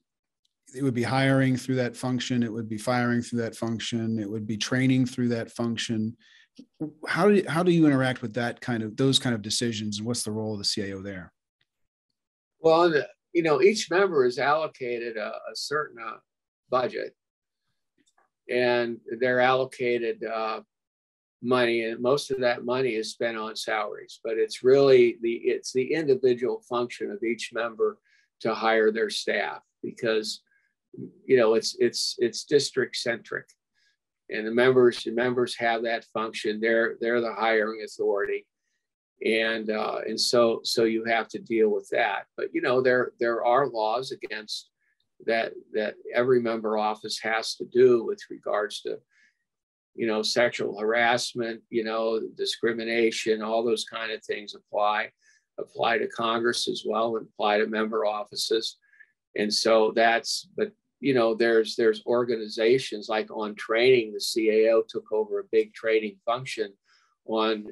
it would be hiring through that function. It would be firing through that function. It would be training through that function. How do you interact with those kind of decisions, and what's the role of the CAO there? Well, each member is allocated a certain budget, and they're allocated money, and most of that money is spent on salaries. But it's really the individual function of each member to hire their staff, because it's district centric, and the members have that function. They're the hiring authority, and so you have to deal with that. But there are laws against that every member office has to do with regards to sexual harassment, discrimination. All those kind of things apply to Congress as well, and apply to member offices. And so there's organizations like on training. The CAO took over a big training function on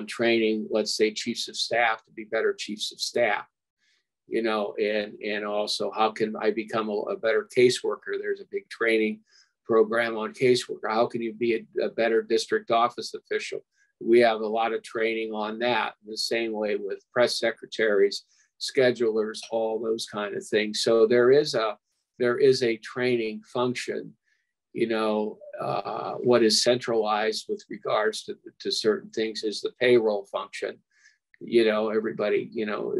training, let's say, chiefs of staff to be better chiefs of staff, and also how can I become a better caseworker? There's a big training program on caseworker. How can you be a better district office official? We have a lot of training on that. The same way with press secretaries, schedulers, all those kind of things. So there is a training function. What is centralized with regards to certain things is the payroll function. Everybody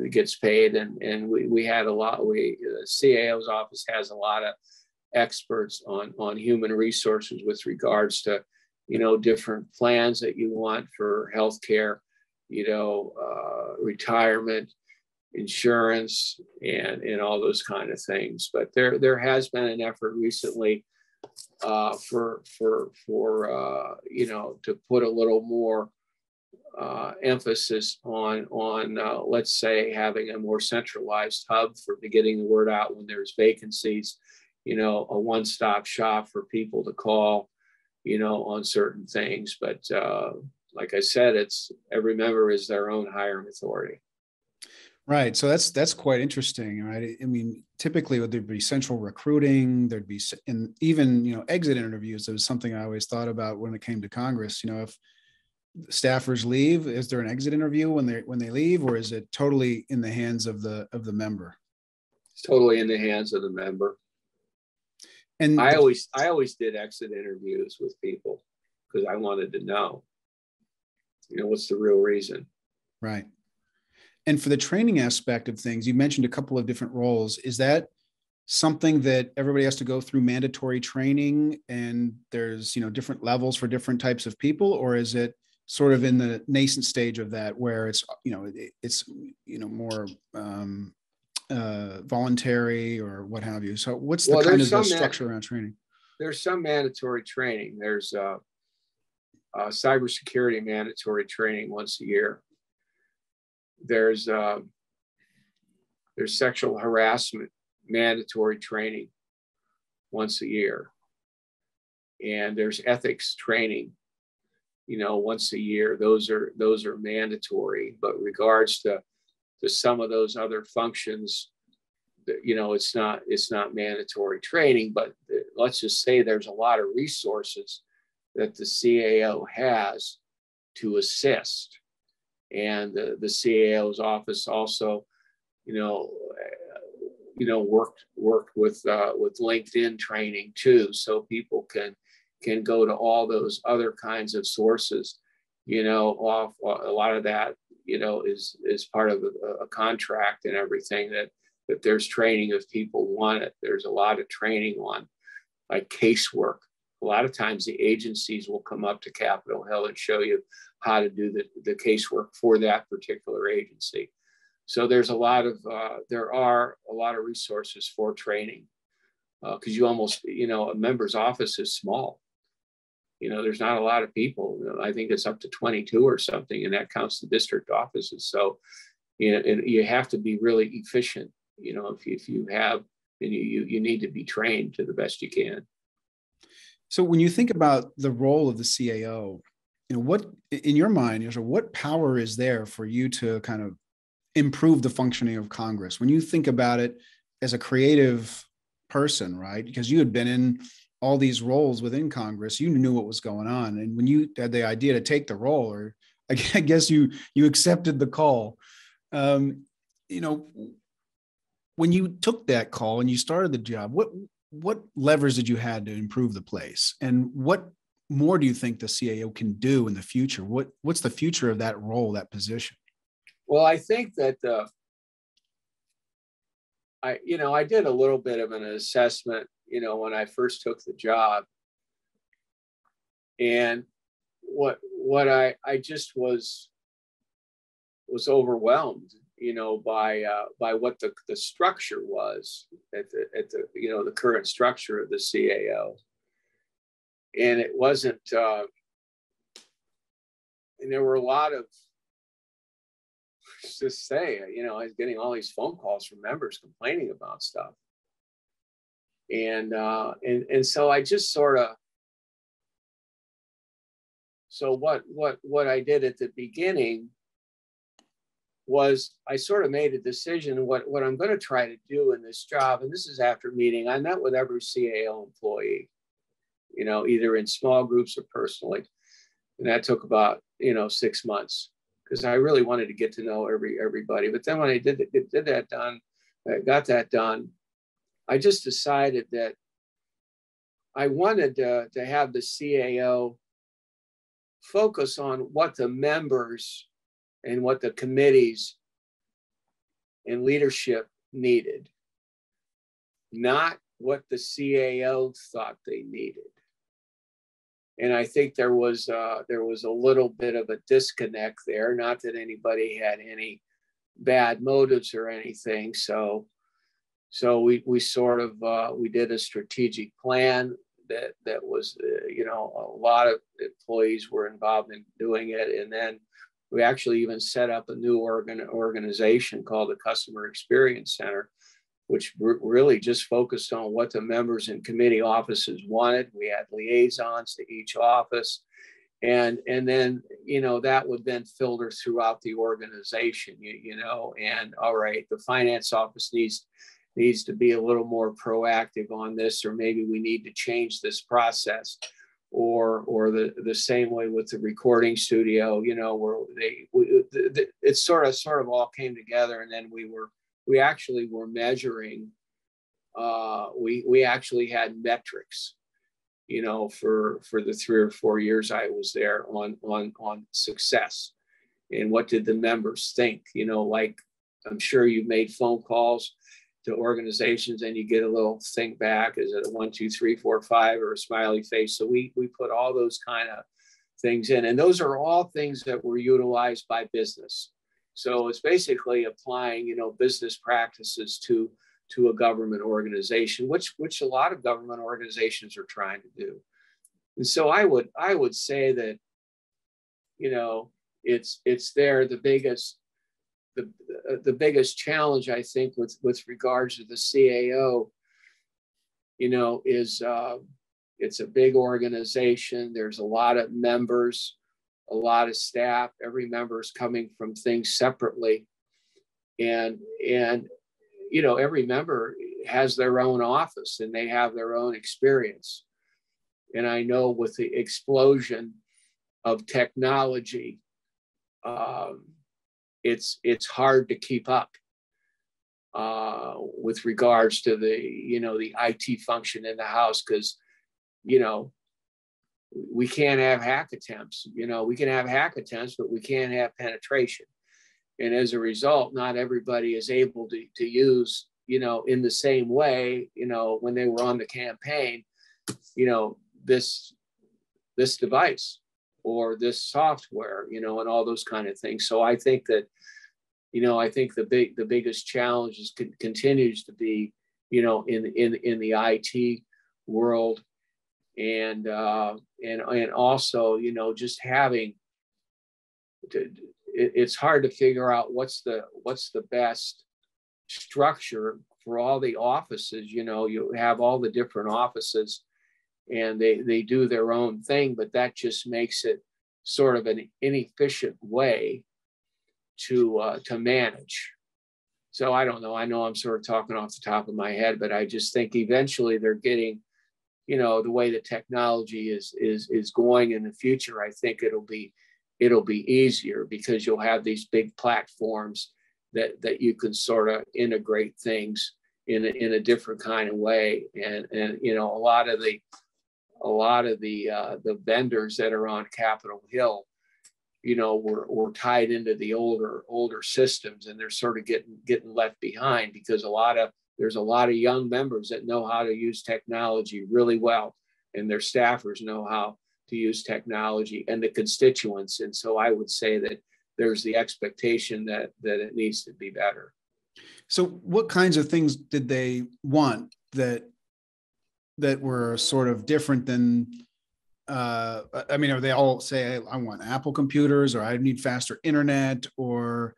gets paid, and we had a lot. The CAO's office has a lot of experts on human resources with regards to different plans that you want for healthcare, retirement, insurance, and all those kind of things. But there has been an effort recently for to put a little more emphasis on let's say having a more centralized hub for getting the word out when there's vacancies, a one-stop shop for people to call, on certain things. But like I said, it's every member is their own hiring authority. Right. So that's quite interesting, right? I mean, typically there'd be central recruiting, there'd be, and even, exit interviews. That was something I always thought about when it came to Congress. If staffers leave, is there an exit interview when they leave, or is it totally in the hands of the member? It's totally in the hands of the member. And I always did exit interviews with people because I wanted to know, what's the real reason. Right. And for the training aspect of things, you mentioned a couple of different roles. Is that something that everybody has to go through mandatory training, and there's, different levels for different types of people, or is it sort of in the nascent stage of that where it's, more voluntary or what have you? So what's the kind of the structure around training? There's some mandatory training. There's cybersecurity mandatory training once a year. There's sexual harassment mandatory training once a year. And there's ethics training, once a year. Those are mandatory. But regards to some of those other functions, it's not mandatory training. But let's just say there's a lot of resources that the CAO has to assist. And the CAO's office also, worked with LinkedIn training too, so people can can go to all those other kinds of sources, off a lot of that, is part of a contract and everything that there's training if people want it. There's a lot of training on like casework. A lot of times the agencies will come up to Capitol Hill and show you how to do the casework for that particular agency. So there are a lot of resources for training because a member's office is small. There's not a lot of people. I think it's up to 22 or something, and that counts the district offices. So, you have to be really efficient. If you have, and you need to be trained to the best you can. So when you think about the role of the CAO, what in your mind, what power is there for you to kind of improve the functioning of Congress? When you think about it as a creative person, right? Because you had been in all these roles within Congress, you knew what was going on. And when you had the idea to take the role, or I guess you accepted the call, when you took that call and you started the job, what levers did you have to improve the place? And what more do you think the CAO can do in the future? What's the future of that role, that position? Well, I think that I did a little bit of an assessment, when I first took the job, and what I just was overwhelmed, by what the structure was at the the current structure of the CAO, and it wasn't, and there were a lot of, just say, I was getting all these phone calls from members complaining about stuff, and so I just sort of, so what I did at the beginning was I sort of made a decision what I'm going to try to do in this job. And this is after meeting. I met with every CAO employee, either in small groups or personally. And that took about, 6 months because I really wanted to get to know everybody. But then when I got that done, I just decided that I wanted to have the CAO focus on what the members and what the committees and leadership needed, not what the CAO thought they needed. And I think there was a little bit of a disconnect there. Not that anybody had any bad motives or anything. So we sort of we did a strategic plan that was a lot of employees were involved in doing it, and then we actually even set up a new organization called the Customer Experience Center, which really just focused on what the members and committee offices wanted. We had liaisons to each office. And then, that would then filter throughout the organization, and all right, the finance office needs to be a little more proactive on this, or maybe we need to change this process. Or the same way with the recording studio, where it sort of all came together, and then we actually were measuring. We actually had metrics, for the 3 or 4 years I was there on success, and what did the members think? Like I'm sure you've made phone calls to organizations and you get a little thing back. Is it a 1, 2, 3, 4, 5 or a smiley face? So we put all those kind of things in, and those are all things that were utilized by business. So it's basically applying, business practices to a government organization, which a lot of government organizations are trying to do. And so I would say that, it's there. The biggest challenge, I think, with regards to the CAO, is it's a big organization. There's a lot of members, a lot of staff. Every member is coming from things separately, and every member has their own office and they have their own experience. And I know with the explosion of technology, it's hard to keep up with regards to the IT function in the House, because we can't have hack attempts. You know, we can have hack attempts, but we can't have penetration. And as a result, not everybody is able to use, you know, in the same way, you know, when they were on the campaign, you know, this device or this software, you know, and all those kind of things. So I think that, you know, I think the biggest challenge is continues to be, you know, in the IT world, and also, you know, just having it's hard to figure out what's the best structure for all the offices. You know, you have all the different offices and they do their own thing, but that just makes it sort of an inefficient way to manage. So I don't know. I know I'm sort of talking off the top of my head, but I just think eventually they're getting, you know, the way the technology is going in the future. I think it'll be easier because you'll have these big platforms that you can sort of integrate things in a different kind of way. And you know, a lot of the vendors that are on Capitol Hill, you know, were tied into the older systems, and they're sort of getting left behind because there's a lot of young members that know how to use technology really well, and their staffers know how to use technology, and the constituents. And so I would say that there's the expectation that it needs to be better. So what kinds of things did they want that were sort of different than, I mean, are they all say, I want Apple computers, or I need faster internet, or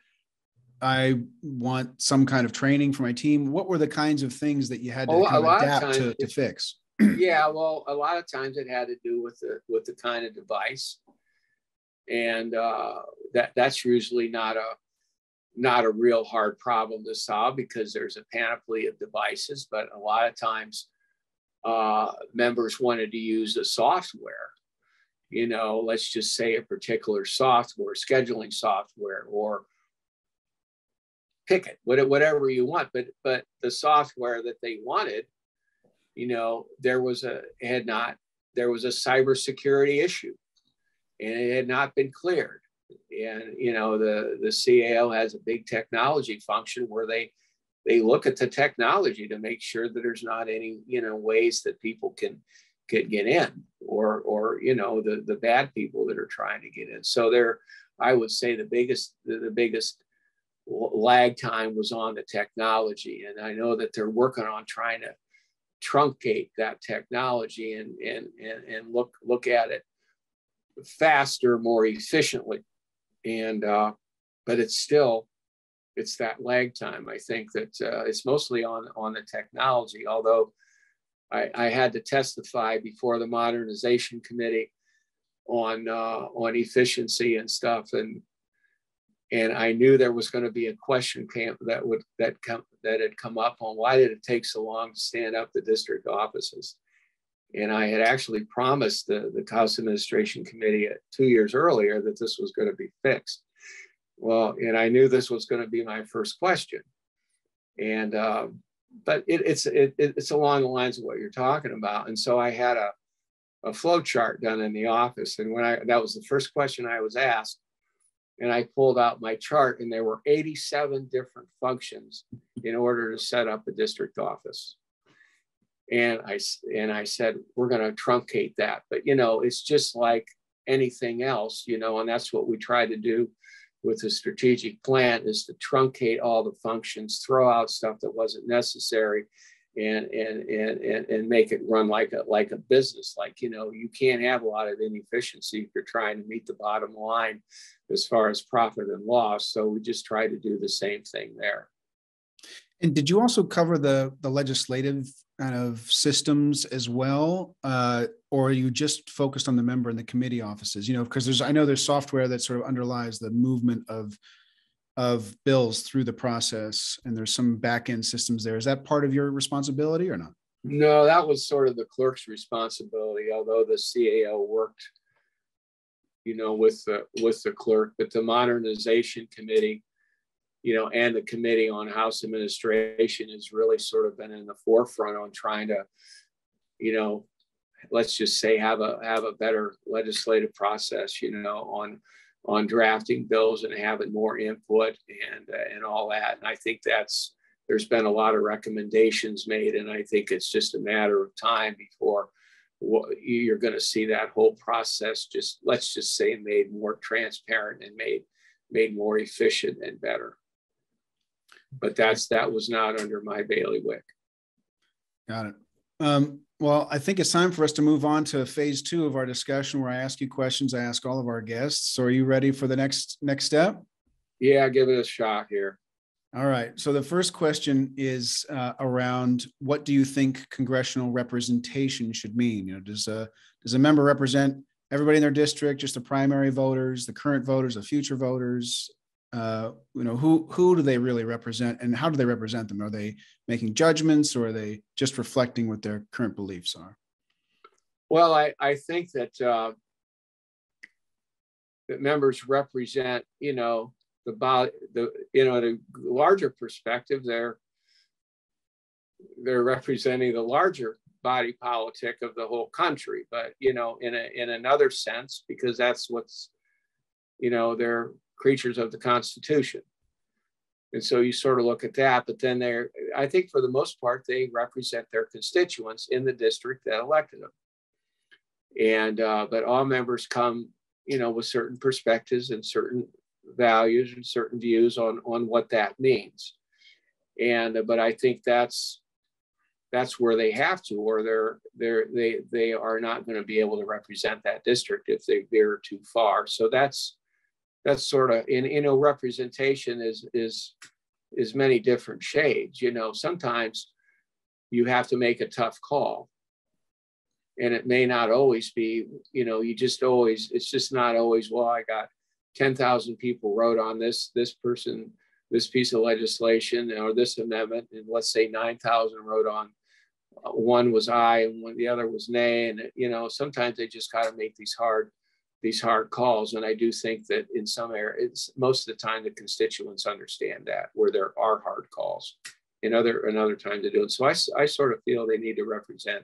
I want some kind of training for my team? What were the kinds of things that you had to kind of adapt to fix? Yeah, well, a lot of times it had to do with the kind of device, and that's usually not a real hard problem to solve because there's a panoply of devices. But a lot of times, members wanted to use the software. You know, let's just say a particular software, scheduling software, or pick it, whatever you want. But the software that they wanted, you know, there was a cybersecurity issue, and it had not been cleared. And you know, the CAO has a big technology function where they look at the technology to make sure that there's not any, you know, ways that people can get in, or you know, the bad people that are trying to get in. So I would say the biggest lag time was on the technology, and I know that they're working on trying to truncate that technology and look at it faster, more efficiently. And but it's that lag time. I think that it's mostly on the technology, although I had to testify before the Modernization Committee on efficiency and stuff, and I knew there was going to be a question that had come up on why did it take so long to stand up the district offices. And I had actually promised the House Administration Committee 2 years earlier that this was going to be fixed. Well, and I knew this was going to be my first question. And but it's along the lines of what you're talking about. And so I had a flow chart done in the office, and that was the first question I was asked. And I pulled out my chart, and there were 87 different functions in order to set up a district office. And I said, we're going to truncate that. But, you know, it's just like anything else, you know, and that's what we try to do with the strategic plan, is to truncate all the functions, throw out stuff that wasn't necessary, and make it run like a business. Like, you know, you can't have a lot of inefficiency if you're trying to meet the bottom line as far as profit and loss. So we just try to do the same thing there. And did you also cover the legislative kind of systems as well, or are you just focused on the member and the committee offices? You know, because I know there's software that sort of underlies the movement of bills through the process, and there's some back end systems there. Is that part of your responsibility or not? No, that was sort of the clerk's responsibility, although the CAO worked, you know, with the clerk. But the Modernization Committee, you know, and the Committee on House Administration has really sort of been in the forefront on trying to, you know, let's just say, have a better legislative process, on drafting bills and having more input and all that. And I think there's been a lot of recommendations made, and I think it's just a matter of time before you're going to see that whole process let's just say, made more transparent and made more efficient and better. But that was not under my bailiwick. Got it. Well, I think it's time for us to move on to phase 2 of our discussion, where I ask you questions. I ask all of our guests. So are you ready for the next step? Yeah, give it a shot here. All right. So the first question is around, what do you think congressional representation should mean? Does a member represent everybody in their district, just the primary voters, the current voters, the future voters? Who do they really represent, and how do they represent them? Are they making judgments, or are they just reflecting what their current beliefs are? Well, I think that that members represent, the larger perspective. They're representing the larger body politic of the whole country, but in another sense, because that's what's, they're creatures of the Constitution. And so you sort of look at that, but then I think for the most part, they represent their constituents in the district that elected them. And, but all members come, with certain perspectives and certain values and certain views on what that means. And, but I think that's where they have to, or they are not going to be able to represent that district if they veer too far. So that's sort of, representation is many different shades. Sometimes you have to make a tough call, and it may not always be, it's just not always, well, I got 10,000 people wrote on this piece of legislation or this amendment, and let's say 9,000 wrote on one was aye and the other was nay. And, sometimes they just got to make these hard calls. And I do think that in some areas, most of the time, the constituents understand that, where there are hard calls. Another time to do it. So I sort of feel they need to represent.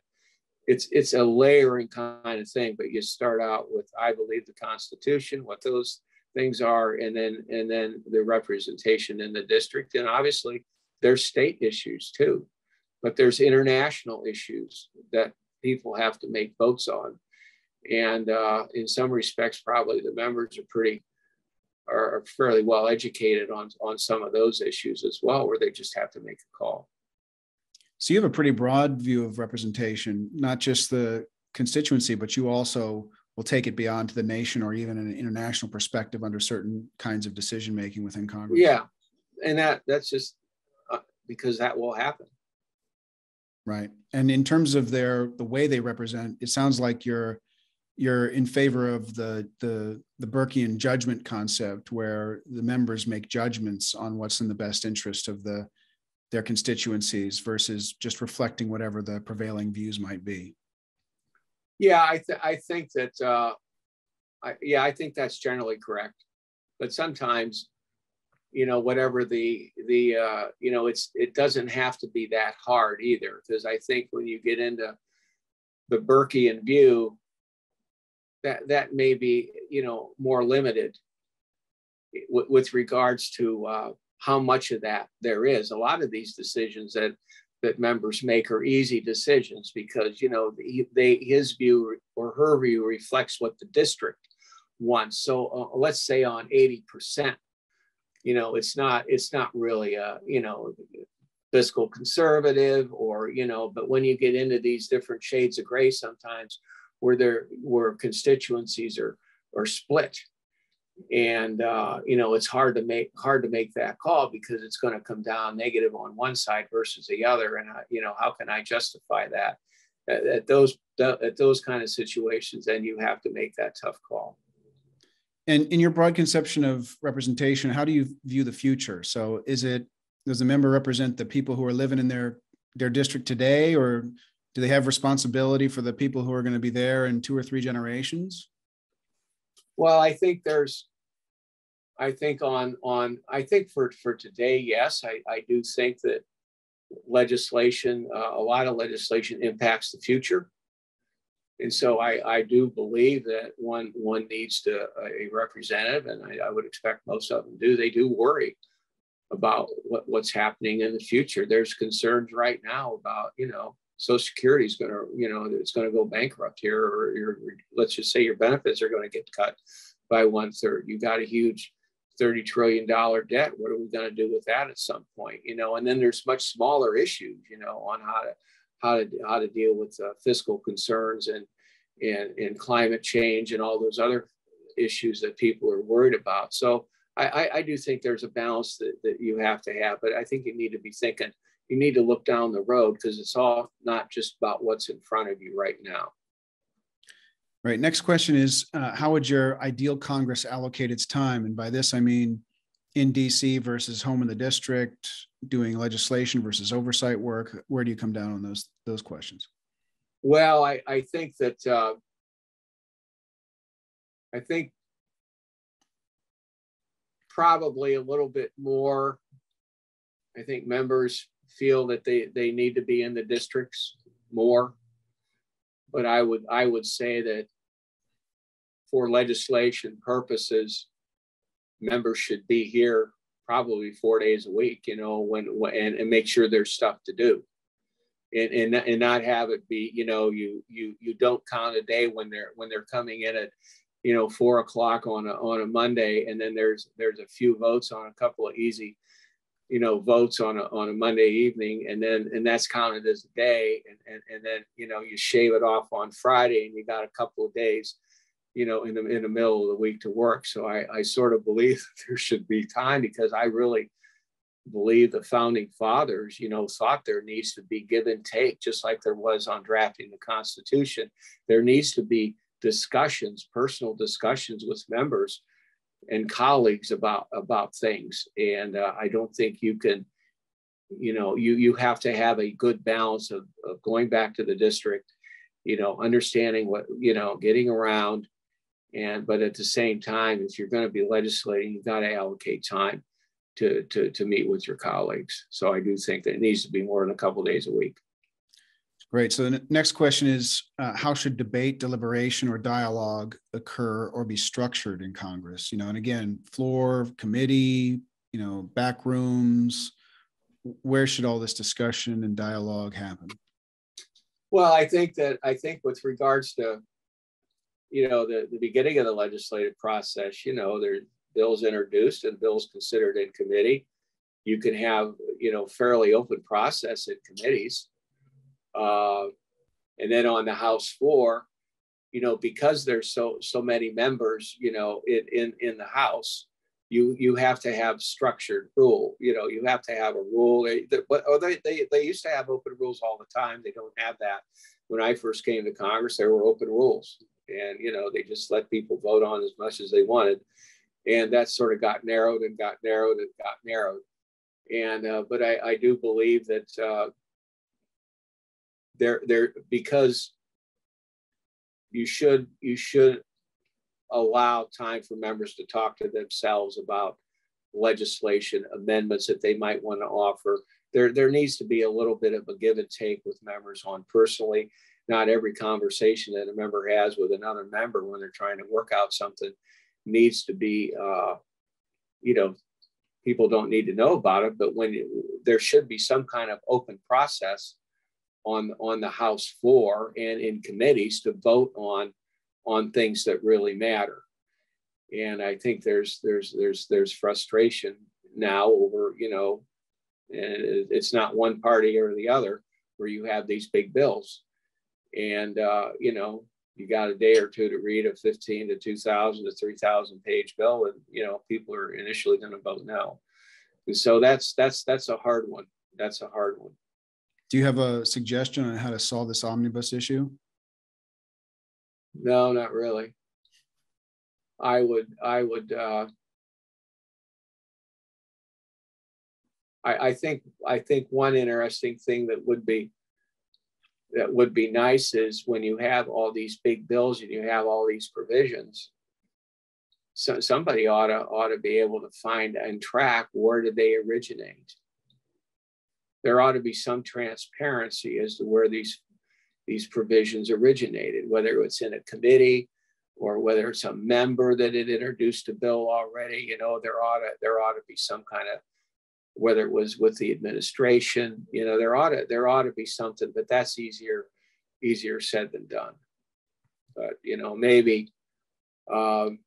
It's a layering kind of thing, but you start out with, I believe the Constitution, what those things are, and then the representation in the district. And obviously there's state issues too, but there's international issues that people have to make votes on. And in some respects, probably the members are fairly well educated on some of those issues as well, where they just have to make a call. So you have a pretty broad view of representation, not just the constituency, but you also will take it beyond to the nation, or even an international perspective under certain kinds of decision making within Congress. Yeah, and that's just because that will happen. Right. And in terms of the way they represent, it sounds like you're in favor of the Burkean judgment concept, where the members make judgments on what's in the best interest of their constituencies versus just reflecting whatever the prevailing views might be. Yeah, I think that I think that's generally correct. But sometimes, whatever it doesn't have to be that hard either, because I think when you get into the Burkean view, that may be, more limited with regards to how much of that there is. A lot of these decisions that members make are easy decisions because, his view or her view reflects what the district wants. So let's say on 80%, it's not really fiscal conservative or, but when you get into these different shades of gray sometimes where constituencies are split. And it's hard to make that call because it's going to come down negative on one side versus the other. And how can I justify that at those kind of situations? Then you have to make that tough call. And in your broad conception of representation, how do you view the future? So does the member represent the people who are living in their district today, or do they have responsibility for the people who are going to be there in 2 or 3 generations? Well, I think for today, yes, I do think that a lot of legislation impacts the future. And so I do believe that one needs a representative, and I would expect most of them do. They do worry about what's happening in the future. There's concerns right now about, Social Security is going to, it's going to go bankrupt here, or let's just say your benefits are going to get cut by 1/3. You got a huge $30 trillion debt. What are we going to do with that at some point? And then there's much smaller issues, on how to deal with fiscal concerns and climate change and all those other issues that people are worried about. So I do think there's a balance that you have to have, but I think you need to be thinking, you need to look down the road, because it's all not just about what's in front of you right now. Right. Next question is, how would your ideal Congress allocate its time? And by this, I mean in DC versus home in the district, doing legislation versus oversight work. Where do you come down on those questions? Well, I think that I think probably a little bit more. I think members feel that they need to be in the districts more. But I would say that for legislation purposes, members should be here probably 4 days a week, and make sure there's stuff to do, and not have it be, you don't count a day when they're coming in at 4 o'clock on a Monday, and then there's a few votes on a couple of easy votes on a Monday evening, and that's counted as a day, and then you shave it off on Friday, and you got a couple of days in the middle of the week to work. So I sort of believe that there should be time, because I really believe the founding fathers thought there needs to be give and take, just like there was on drafting the Constitution. There needs to be discussions, personal discussions with members and colleagues about things. And I don't think you can, you have to have a good balance of going back to the district, understanding what, getting around, but at the same time, if you're going to be legislating, you've got to allocate time to meet with your colleagues. So I do think that it needs to be more than a couple of days a week. Great. So the next question is, how should debate, deliberation, or dialogue occur or be structured in Congress? And again, floor, committee, back rooms, where should all this discussion and dialogue happen? Well, I think with regards to, the beginning of the legislative process, there's bills introduced and bills considered in committee. You can have, fairly open process in committees. And then on the House floor, because there's so many members, in the House, you have to have structured rule. You have to have a rule. They used to have open rules all the time. They don't have that. When I first came to Congress, there were open rules, and they just let people vote on as much as they wanted, and that sort of got narrowed and got narrowed and got narrowed. And but I do believe that. Because you should allow time for members to talk to themselves about legislation amendments that they might want to offer. There needs to be a little bit of a give and take with members on personally. Not every conversation that a member has with another member when they're trying to work out something needs to be, people don't need to know about it, but there should be some kind of open process on the House floor and in committees to vote on things that really matter. And I think there's frustration now over, and it's not one party or the other, where you have these big bills, and you got a day or two to read a 15 to 2,000 to 3,000 page bill, and people are initially going to vote no. And so that's a hard one. That's a hard one. Do you have a suggestion on how to solve this omnibus issue? No, not really. I think one interesting thing that would be nice is when you have all these big bills and you have all these provisions, so somebody ought to be able to find and track where did they originate. There ought to be some transparency as to where these these provisions originated, whether it's in a committee or whether it's a member that had introduced a bill already. You know, there ought to be some kind of, whether it was with the administration, you know, there ought to be something, but that's easier said than done. But, you know, maybe, you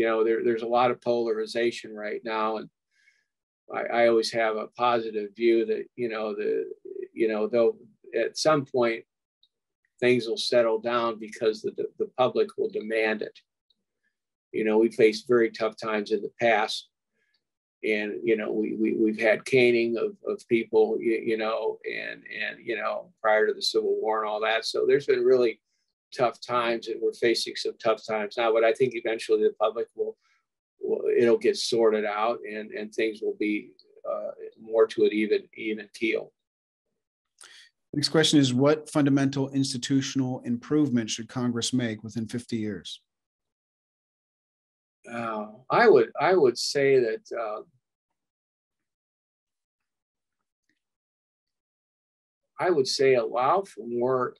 know, there's a lot of polarization right now, and I always have a positive view that, though at some point things will settle down because the public will demand it. You know, we faced very tough times in the past, and, you know, we've had caning of people, prior to the Civil War and all that. So there's been really tough times, and we're facing some tough times now, but I think eventually the public it'll get sorted out, and things will be more to an even keel. Next question is, what fundamental institutional improvement should Congress make within 50 years? I would say that I would say allow for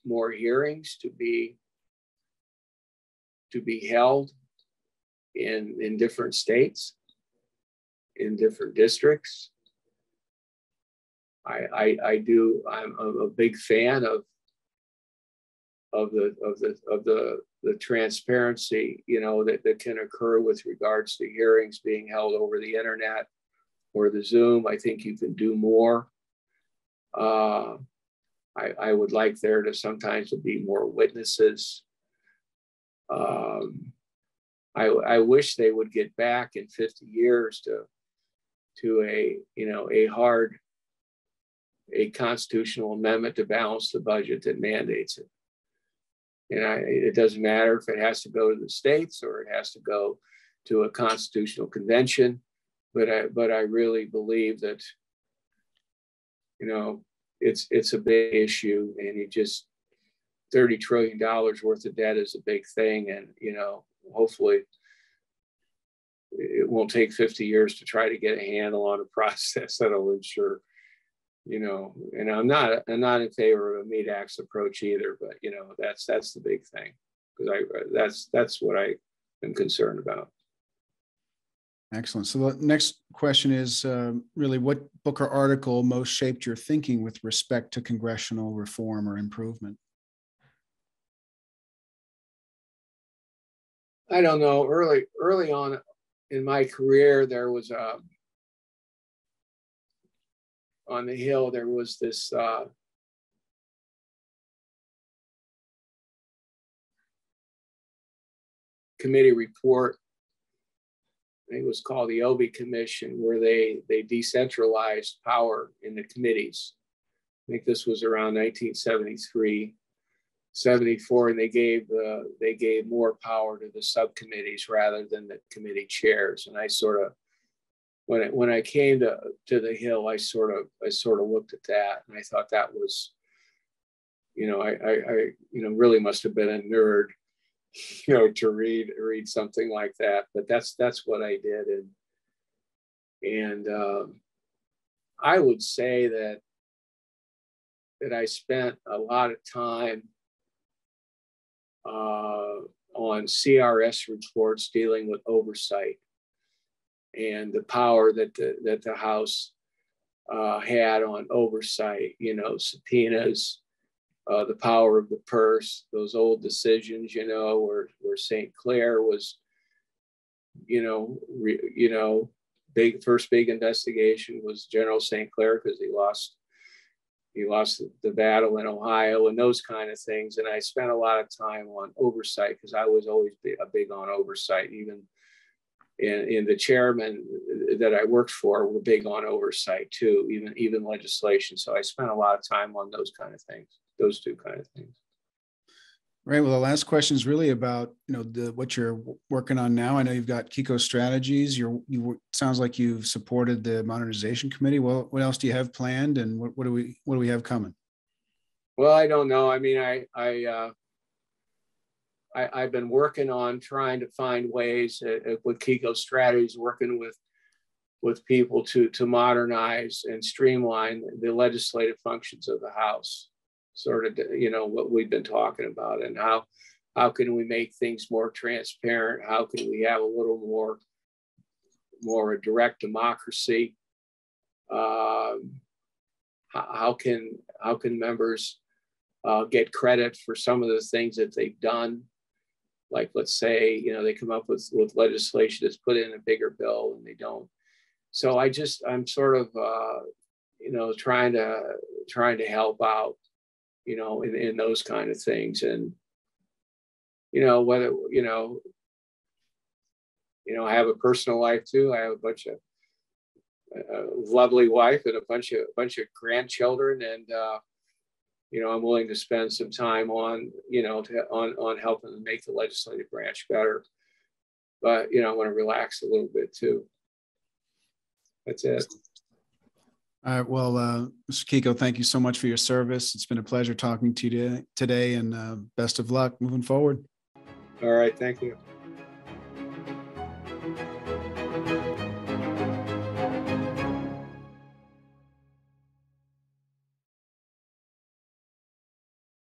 more hearings to be held in different states, in different districts. I'm a big fan of the transparency, you know, that can occur with regards to hearings being held over the internet or the Zoom. I think you can do more. I would like there to sometimes be more witnesses. I wish they would get back in 50 years to a constitutional amendment to balance the budget that mandates it. And it doesn't matter if it has to go to the states or it has to go to a constitutional convention, but I really believe that, you know, it's a big issue, and $30 trillion worth of debt is a big thing. And, you know, hopefully it won't take 50 years to try to get a handle on a process that'll ensure, you know, and I'm not in favor of a meat axe approach either, but, you know, that's the big thing, because that's what I am concerned about. Excellent. So the next question is really, what book or article most shaped your thinking with respect to congressional reform or improvement? I don't know. Early on in my career, there was on the Hill, there was this committee report. I think it was called the Obie Commission, where they decentralized power in the committees. I think this was around 1973, 74, and they gave more power to the subcommittees rather than the committee chairs. And I sort of, when I came to the Hill, I sort of looked at that, and I thought that was, you know, I really must have been a nerd, you know, to read something like that. But that's what I did, and I would say that I spent a lot of time on CRS reports dealing with oversight and the power that the House had on oversight, you know, subpoenas, the power of the purse, those old decisions, you know, where St. Clair was, first big investigation was General St. Clair, because he lost the battle in Ohio and those kind of things. And I spent a lot of time on oversight, because I was always big on oversight. Even in the chairman that I worked for were big on oversight too, even legislation. So I spent a lot of time on those kind of things, those two kind of things. Right. Well, the last question is really about, you know, what you're working on now. I know you've got Kiko strategies. Sounds like you've supported the modernization committee. Well, what else do you have planned, and what do we have coming? Well, I don't know. I mean, I've been working on trying to find ways with Kiko strategies, working with people to modernize and streamline the legislative functions of the House. sort of, what we've been talking about, and how can we make things more transparent? How can we have a little more a direct democracy? How can members get credit for some of the things that they've done? Like, let's say, they come up with legislation that's put in a bigger bill and they don't. So I'm sort of, trying to help out, in those kind of things. And, whether, I have a personal life too. I have a bunch of lovely wife and a bunch of grandchildren, and I'm willing to spend some time on on helping to make the legislative branch better. But I want to relax a little bit too. That's it. All right. Well, Mr. Kiko, thank you so much for your service. It's been a pleasure talking to you today, and best of luck moving forward. All right. Thank you.